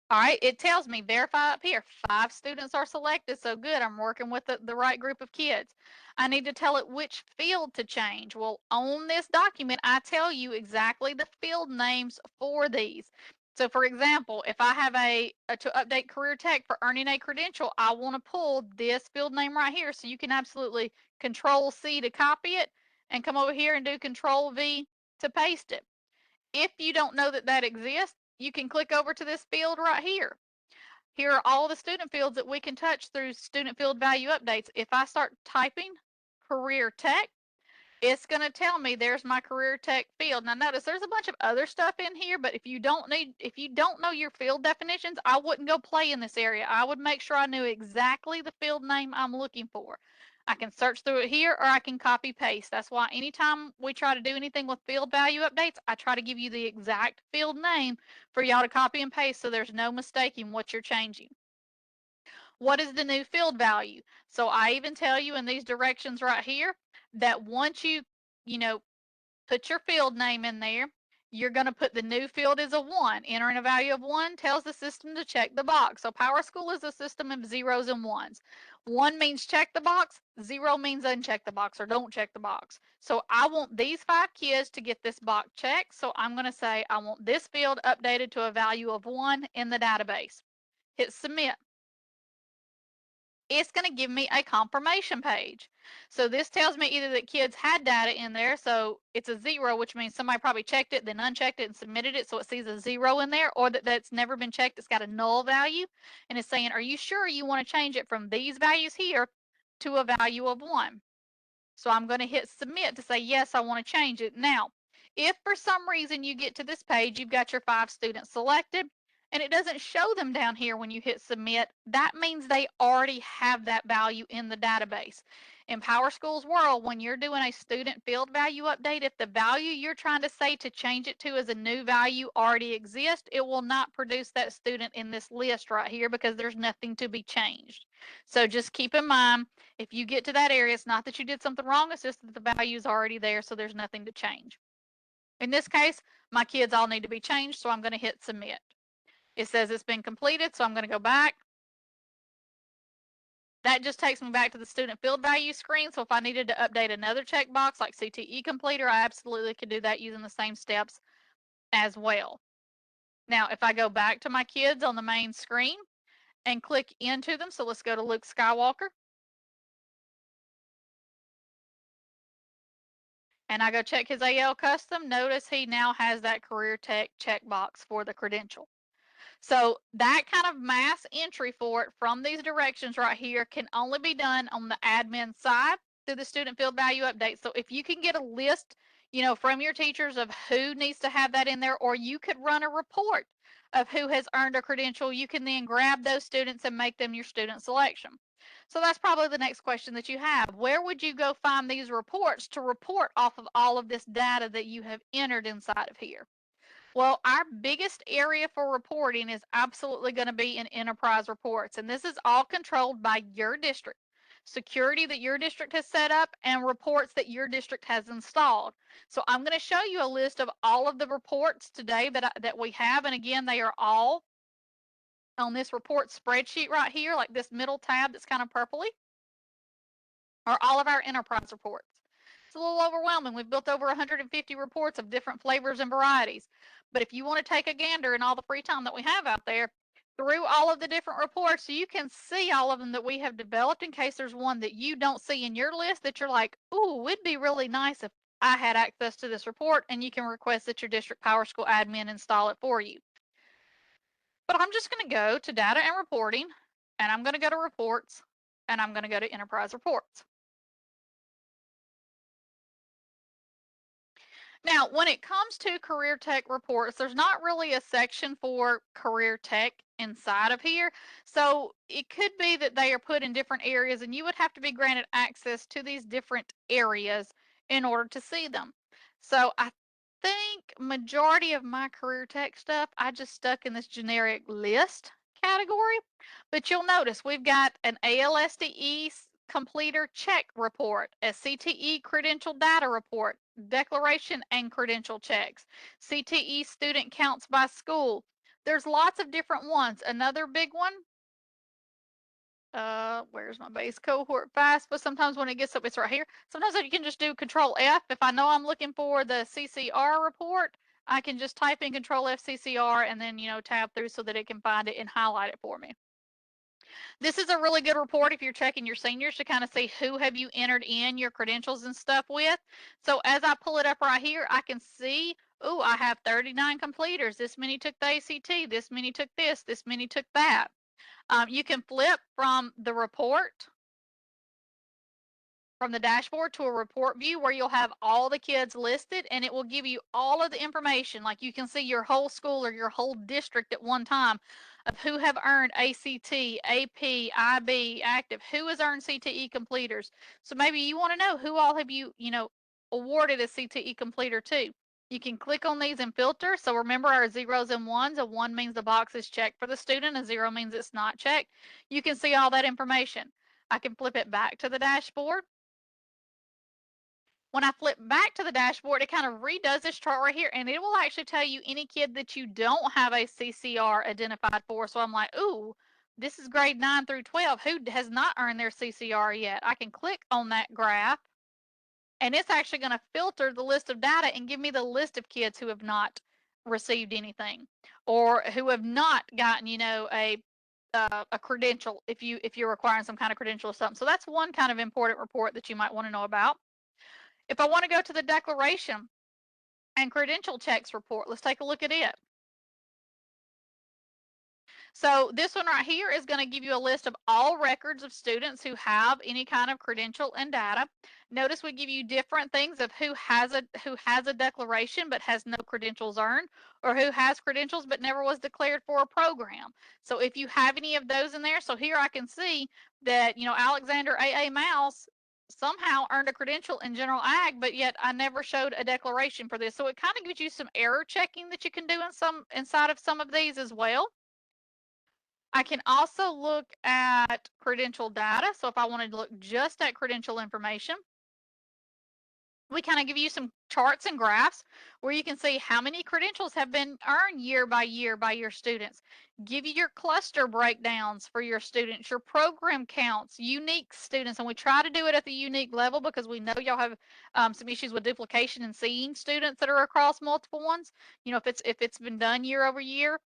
All right, it tells me verify up here. 5 students are selected, so good. I'm working with the right group of kids. I need to tell it which field to change. Well, on this document, I tell you exactly the field names for these. So for example, if I have a to update career tech for earning a credential, I want to pull this field name right here. So you can absolutely control C to copy it and come over here and do control V to paste it. If you don't know that that exists, you can click over to this field right here. Here are all the student fields that we can touch through student field value updates. If I start typing career tech, it's going to tell me there's my career tech field. Now notice there's a bunch of other stuff in here, but if you don't know your field definitions, I wouldn't go play in this area. I would make sure I knew exactly the field name I'm looking for. I can search through it here or I can copy paste. That's why anytime we try to do anything with field value updates, I try to give you the exact field name for y'all to copy and paste so there's no mistaking what you're changing. What is the new field value? So I even tell you in these directions right here that once you know, put your field name in there, you're going to put the new field as a 1. Entering a value of 1 tells the system to check the box. So PowerSchool is a system of zeros and ones. 1 means check the box, 0 means uncheck the box or don't check the box. So I want these 5 kids to get this box checked. So I'm going to say I want this field updated to a value of 1 in the database. Hit submit. It's going to give me a confirmation page. So this tells me either that kids had data in there, so it's a 0, which means somebody probably checked it, then unchecked it and submitted it, so it sees a 0 in there, or that's never been checked, it's got a null value, and it's saying, are you sure you want to change it from these values here to a value of 1? So I'm going to hit submit to say, yes, I want to change it. Now, if for some reason you get to this page, you've got your 5 students selected, and it doesn't show them down here when you hit submit, that means they already have that value in the database. In PowerSchool's world, when you're doing a student field value update, if the value you're trying to say to change it to as a new value already exists, it will not produce that student in this list right here because there's nothing to be changed. So just keep in mind, if you get to that area, it's not that you did something wrong, it's just that the value is already there, so there's nothing to change. In this case, my kids all need to be changed, so I'm going to hit submit. It says it's been completed, so I'm going to go back. That just takes me back to the student field value screen, so if I needed to update another checkbox like CTE completer, I absolutely could do that using the same steps as well. Now, if I go back to my kids on the main screen and click into them, so let's go to Luke Skywalker. And I go check his AL custom, notice he now has that career tech checkbox for the credential. So that kind of mass entry for it from these directions right here can only be done on the admin side through the student field value update. So if you can get a list, from your teachers of who needs to have that in there, or you could run a report of who has earned a credential, you can then grab those students and make them your student selection. So that's probably the next question that you have. Where would you go find these reports to report off of all of this data that you have entered inside of here? Well, our biggest area for reporting is absolutely going to be in enterprise reports, and this is all controlled by your district. Security that your district has set up and reports that your district has installed. So I'm going to show you a list of all of the reports today that we have, and again, they are all on this report spreadsheet right here, like this middle tab that's kind of purpley, are all of our enterprise reports. It's a little overwhelming. We've built over 150 reports of different flavors and varieties. But if you want to take a gander in all the free time that we have out there through all of the different reports, so you can see all of them that we have developed in case there's one that you don't see in your list that you're like, ooh, it'd be really nice if I had access to this report, and you can request that your district PowerSchool admin install it for you. But I'm just going to go to data and reporting, and I'm going to go to reports, and I'm going to go to enterprise reports. Now, when it comes to career tech reports, there's not really a section for career tech inside of here. So it could be that they are put in different areas and you would have to be granted access to these different areas in order to see them. So I think majority of my career tech stuff, I just stuck in this generic list category. But you'll notice we've got an ALSDE completer check report, a CTE credential data report, declaration and credential checks, CTE student counts by school. There's lots of different ones. Another big one, where's my base cohort FAFSA? Sometimes when it gets up, it's right here. Sometimes you can just do Control F. If I know I'm looking for the CCR report, I can just type in Control F CCR and then, tab through so that it can find it and highlight it for me. This is a really good report if you're checking your seniors to kind of see who have you entered in your credentials and stuff with. So as I pull it up right here, I can see, oh, I have 39 completers. This many took the ACT. This many took this many took that. You can flip from the report from the dashboard to a report view where you'll have all the kids listed and it will give you all of the information. Like you can see your whole school or your whole district at one time of who have earned ACT, AP, IB, active, who has earned CTE completers. So maybe you want to know who all have you, awarded a CTE completer to. You can click on these and filter. So remember our zeros and ones. A one means the box is checked for the student. A zero means it's not checked. You can see all that information. I can flip it back to the dashboard. When I flip back to the dashboard, it kind of redoes this chart right here, and it will actually tell you any kid that you don't have a CCR identified for. So I'm like, ooh, this is grade 9 through 12. Who has not earned their CCR yet? I can click on that graph, and it's actually going to filter the list of data and give me the list of kids who have not received anything or who have not gotten, a credential if you're requiring some kind of credential or something. So that's one kind of important report that you might want to know about. If I want to go to the declaration and credential checks report, let's take a look at it. So this one right here is going to give you a list of all records of students who have any kind of credential and data. Notice we give you different things of who has a declaration but has no credentials earned, or who has credentials but never was declared for a program. So if you have any of those in there, so here I can see that, Alexander A.A. Mouse somehow earned a credential in general ag, but yet I never showed a declaration for this. So it kind of gives you some error checking that you can do inside of some of these as well. I can also look at credential data. So if I wanted to look just at credential information, we kind of give you some charts and graphs where you can see how many credentials have been earned year by your students. Give you your cluster breakdowns for your students, your program counts, unique students, and we try to do it at the unique level because we know y'all have some issues with duplication and seeing students that are across multiple ones. If it's been done year over year.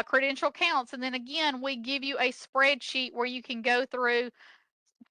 Credential counts, and then again we give you a spreadsheet where you can go through,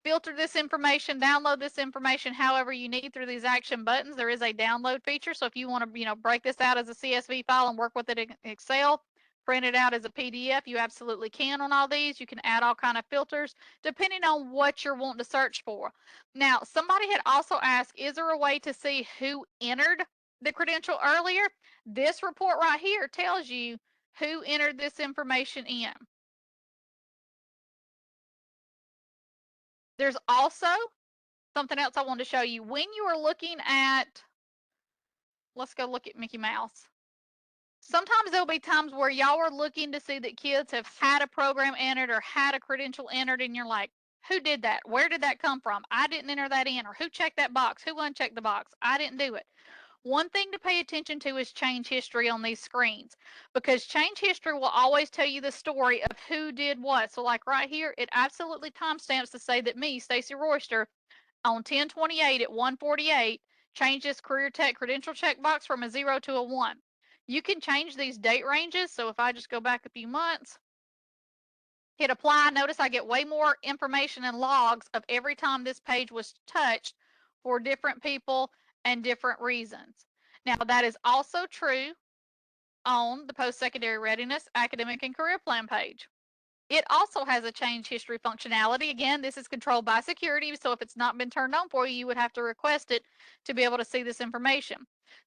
filter this information, download this information however you need through these action buttons. There is a download feature, so if you want to break this out as a CSV file and work with it in Excel, print it out as a PDF, you absolutely can on all these. You can add all kind of filters depending on what you're wanting to search for. Now somebody had also asked, is there a way to see who entered the credential earlier? This report right here tells you who entered this information in. There's also something else I wanted to show you. When you are looking at, let's go look at Mickey Mouse. Sometimes there'll be times where y'all are looking to see that kids have had a program entered or had a credential entered, and you're like, who did that? Where did that come from? I didn't enter that in. Or who checked that box? Who unchecked the box? I didn't do it. One thing to pay attention to is change history on these screens, because change history will always tell you the story of who did what. So like right here, it absolutely timestamps to say that me, Stacy Royster, on 10/28 at 1:48, changed this career tech credential checkbox from a 0 to a 1. You can change these date ranges. So if I just go back a few months, hit apply, notice I get way more information and logs of every time this page was touched for different people and different reasons. Now that is also true on the post-secondary readiness academic and career plan page. It also has a change history functionality. Again, this is controlled by security, so if it's not been turned on for you, you would have to request it to be able to see this information.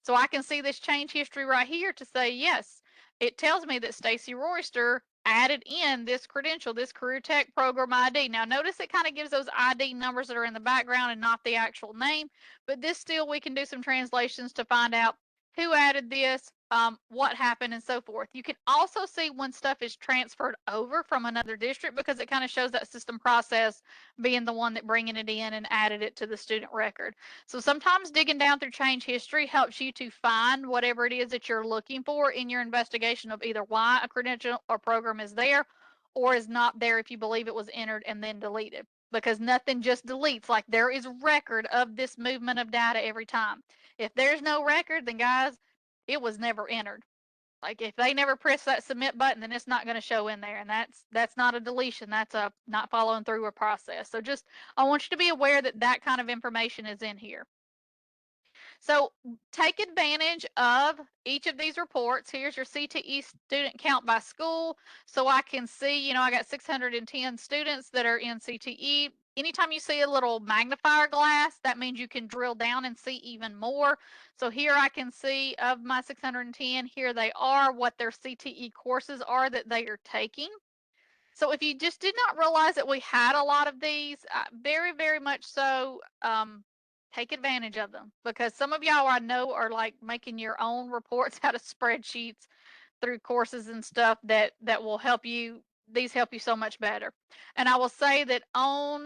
So I can see this change history right here to say, yes, it tells me that Stacy Royster added in this credential, this Career Tech Program ID. Now notice it kind of gives those ID numbers that are in the background and not the actual name, but this still, we can do some translations to find out who added this, what happened, and so forth. You can also see when stuff is transferred over from another district because it kind of shows that system process being the one that bringing it in and added it to the student record. So sometimes digging down through change history helps you to find whatever it is that you're looking for in your investigation of either why a credential or program is there or is not there if you believe it was entered and then deleted, because nothing just deletes. Like, there is record of this movement of data every time. If there's no record, then guys, it was never entered. Like, if they never press that submit button, then it's not going to show in there, and that's not a deletion. That's a not following through a process. So just, I want you to be aware that that kind of information is in here. So take advantage of each of these reports. Here's your CTE student count by school. So I can see, you know, I got 610 students that are in CTE. Anytime you see a little magnifier glass, that means you can drill down and see even more. So here I can see of my 610, here they are, what their CTE courses are that they are taking. So if you just did not realize that we had a lot of these, very, very much so, take advantage of them, because some of y'all I know are like making your own reports out of spreadsheets through courses and stuff that will help you. These help you so much better. And I will say that on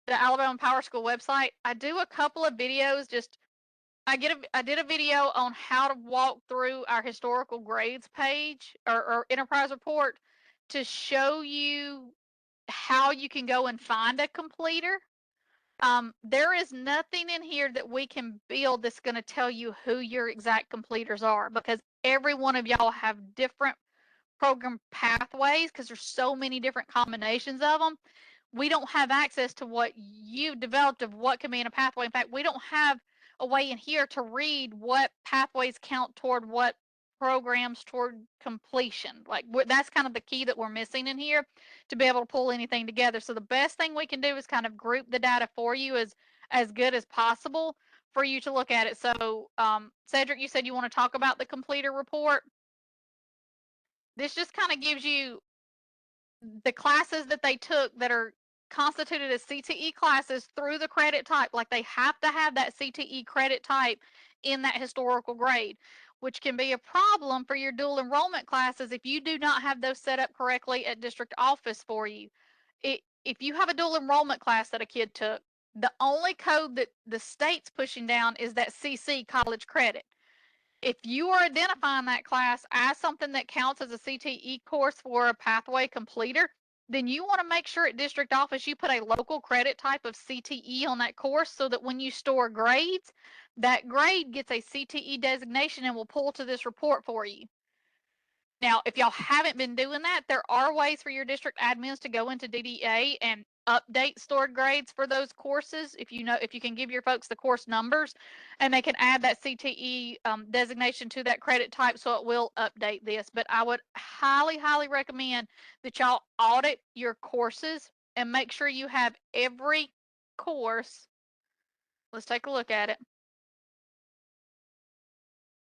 the Alabama PowerSchool website, I do a couple of videos. Just I did a video on how to walk through our historical grades page or enterprise report to show you how you can go and find a completer. There is nothing in here that we can build that's going to tell you who your exact completers are, because every one of y'all have different program pathways because there's so many different combinations of them. We don't have access to what you developed of what can be in a pathway. In fact, we don't have a way in here to read what pathways count toward what programs toward completion. Like, that's kind of the key that we're missing in here to be able to pull anything together. So the best thing we can do is kind of group the data for you as good as possible for you to look at it. So Cedric, you said you want to talk about the completer report. This just kind of gives you the classes that they took that are constituted as CTE classes through the credit type. Like, they have to have that CTE credit type in that historical grade, which can be a problem for your dual enrollment classes if you do not have those set up correctly at district office for you. If you have a dual enrollment class that a kid took, the only code that the state's pushing down is that CC, college credit. If you are identifying that class as something that counts as a CTE course for a pathway completer, then you want to make sure at district office you put a local credit type of CTE on that course, so that when you store grades, that grade gets a CTE designation and will pull to this report for you. Now, if y'all haven't been doing that, there are ways for your district admins to go into DDA and update stored grades for those courses. If you can give your folks the course numbers, and they can add that CTE designation to that credit type, so it will update this. But I would highly, highly recommend that y'all audit your courses and make sure you have every course. Let's take a look at it.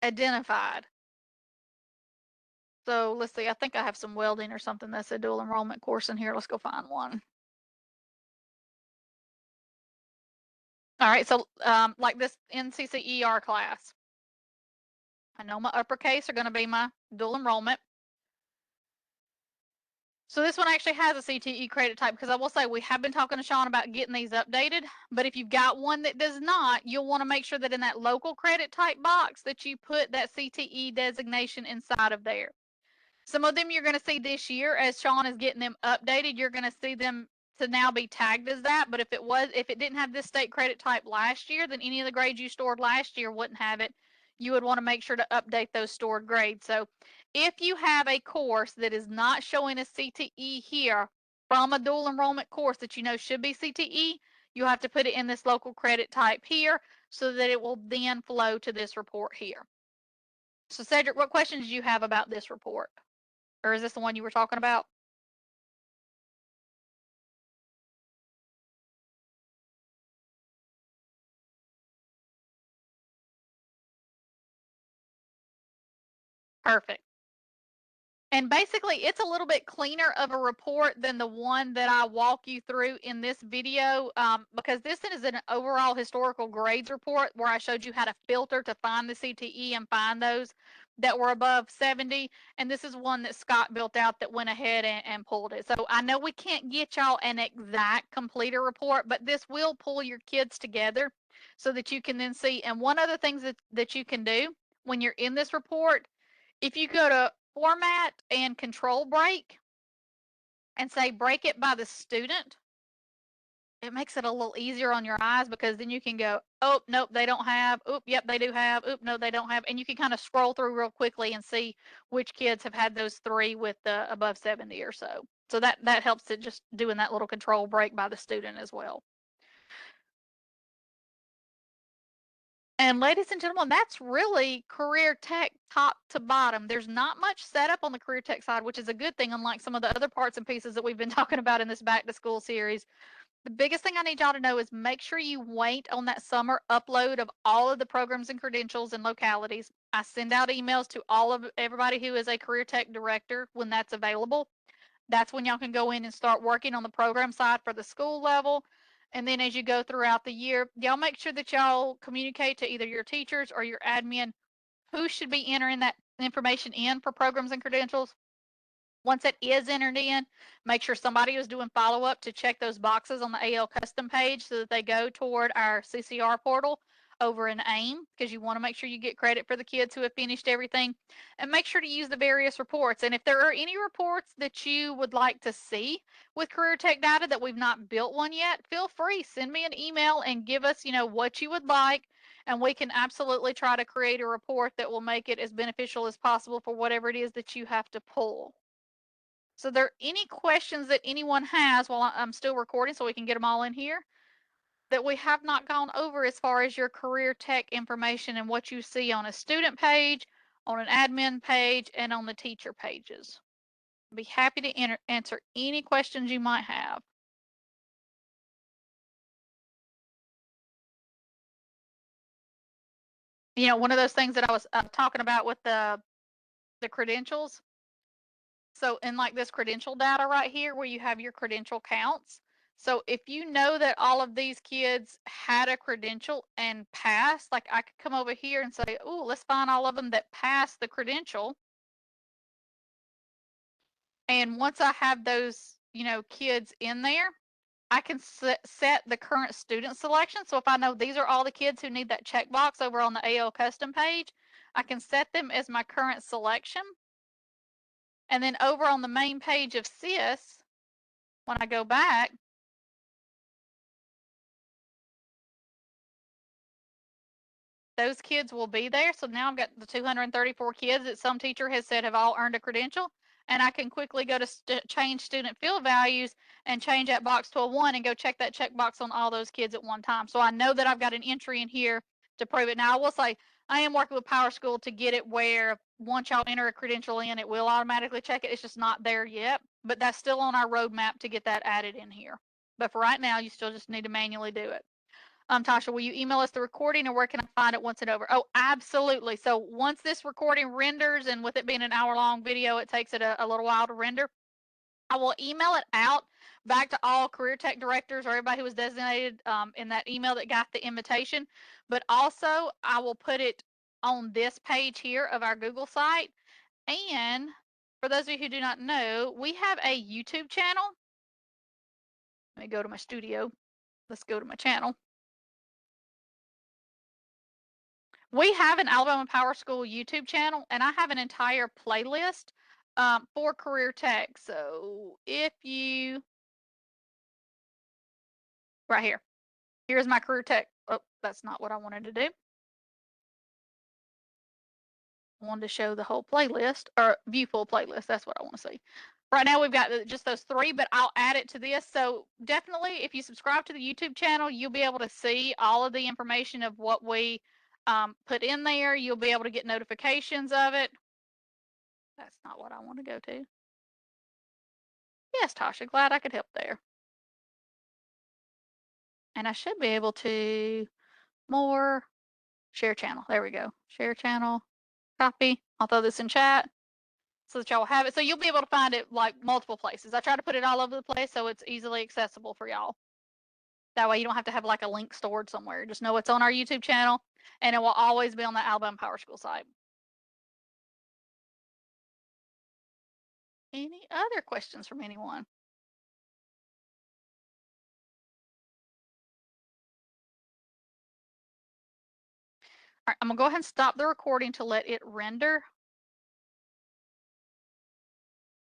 Identified. So let's see, I think I have some welding or something that's a dual enrollment course in here. Let's go find one. All right, so like this NCCER class. I know my uppercase are going to be my dual enrollment. So this one actually has a CTE credit type, because I will say we have been talking to Sean about getting these updated, but if you've got one that does not, you'll want to make sure that in that local credit type box that you put that CTE designation inside of there. Some of them you're going to see this year as Sean is getting them updated. You're going to see them to now be tagged as that. But if it didn't have this state credit type last year, then any of the grades you stored last year wouldn't have it. You would want to make sure to update those stored grades. So if you have a course that is not showing a CTE here from a dual enrollment course that you know should be CTE, you have to put it in this local credit type here so that it will then flow to this report here. So Cedric, what questions do you have about this report? Or is this the one you were talking about? Perfect. And basically, it's a little bit cleaner of a report than the one that I walk you through in this video, because this is an overall historical grades report where I showed you how to filter to find the CTE and find those that were above 70. And this is one that Scott built out that went ahead and pulled it. So I know we can't get y'all an exact completer report, but this will pull your kids together so that you can then see. And one other thing that you can do when you're in this report, if you go to format and control break and say break it by the student, it makes it a little easier on your eyes because then you can go, oh, nope, they don't have. Oop, yep, they do have. Oop, no, they don't have. And you can kind of scroll through real quickly and see which kids have had those three with the above 70 or so. So that helps it just doing that little control break by the student as well. And ladies and gentlemen, that's really career tech top to bottom. There's not much setup on the career tech side, which is a good thing, unlike some of the other parts and pieces that we've been talking about in this back to school series. The biggest thing I need y'all to know is make sure you wait on that summer upload of all of the programs and credentials and localities. I send out emails to all of everybody who is a career tech director when that's available. That's when y'all can go in and start working on the program side for the school level. And then as you go throughout the year, y'all make sure that y'all communicate to either your teachers or your admin who should be entering that information in for programs and credentials. Once it is entered in, make sure somebody is doing follow-up to check those boxes on the AL custom page so that they go toward our CCR portal over in AIM, because you want to make sure you get credit for the kids who have finished everything. And make sure to use the various reports. And if there are any reports that you would like to see with Career Tech data that we've not built one yet, feel free, send me an email and give us, what you would like, and we can absolutely try to create a report that will make it as beneficial as possible for whatever it is that you have to pull. So, there any questions that anyone has while I'm still recording so we can get them all in here that we have not gone over as far as your career tech information and what you see on a student page, on an admin page, and on the teacher pages? I'd be happy to answer any questions you might have. One of those things that I was talking about with the credentials. So in like this credential data right here where you have your credential counts. So if you know that all of these kids had a credential and passed, like I could come over here and say, oh, let's find all of them that passed the credential. And once I have those, kids in there, I can set the current student selection. So if I know these are all the kids who need that checkbox over on the AL custom page, I can set them as my current selection. And then over on the main page of SIS, when I go back, those kids will be there. So now I've got the 234 kids that some teacher has said have all earned a credential. And I can quickly go to change student field values and change that box to a 1 and go check that checkbox on all those kids at one time. So I know that I've got an entry in here to prove it. Now I will say I am working with PowerSchool to get it where once y'all enter a credential in, it will automatically check it. It's just not there yet, but that's still on our roadmap to get that added in here. But for right now, you still just need to manually do it. Tasha, will you email us the recording or where can I find it once it's over? Oh, absolutely. So once this recording renders, and with it being an hour-long video, it takes it a little while to render. I will email it out back to all career tech directors or everybody who was designated in that email that got the invitation. But also, I will put it on this page here of our Google site. And for those of you who do not know, we have a YouTube channel. Let me go to my studio. Let's go to my channel. We have an Alabama PowerSchool YouTube channel, and I have an entire playlist for career tech. So if you, right here, here's my career tech. Oh, that's not what I wanted to do. I wanted to show the whole playlist, or view full playlist. That's what I want to see. Right now we've got just those three, but I'll add it to this. So definitely, if you subscribe to the YouTube channel, you'll be able to see all of the information of what we put in there. You'll be able to get notifications of it. That's not what I want to go to. Yes, Tasha, glad I could help there. And I should be able to more share channel. There we go. Share channel. Copy. I'll throw this in chat so that y'all have it. So you'll be able to find it like multiple places. I try to put it all over the place so it's easily accessible for y'all. That way you don't have to have like a link stored somewhere. Just know it's on our YouTube channel and it will always be on the Alabama PowerSchool site. Any other questions from anyone? All right, I'm gonna go ahead and stop the recording to let it render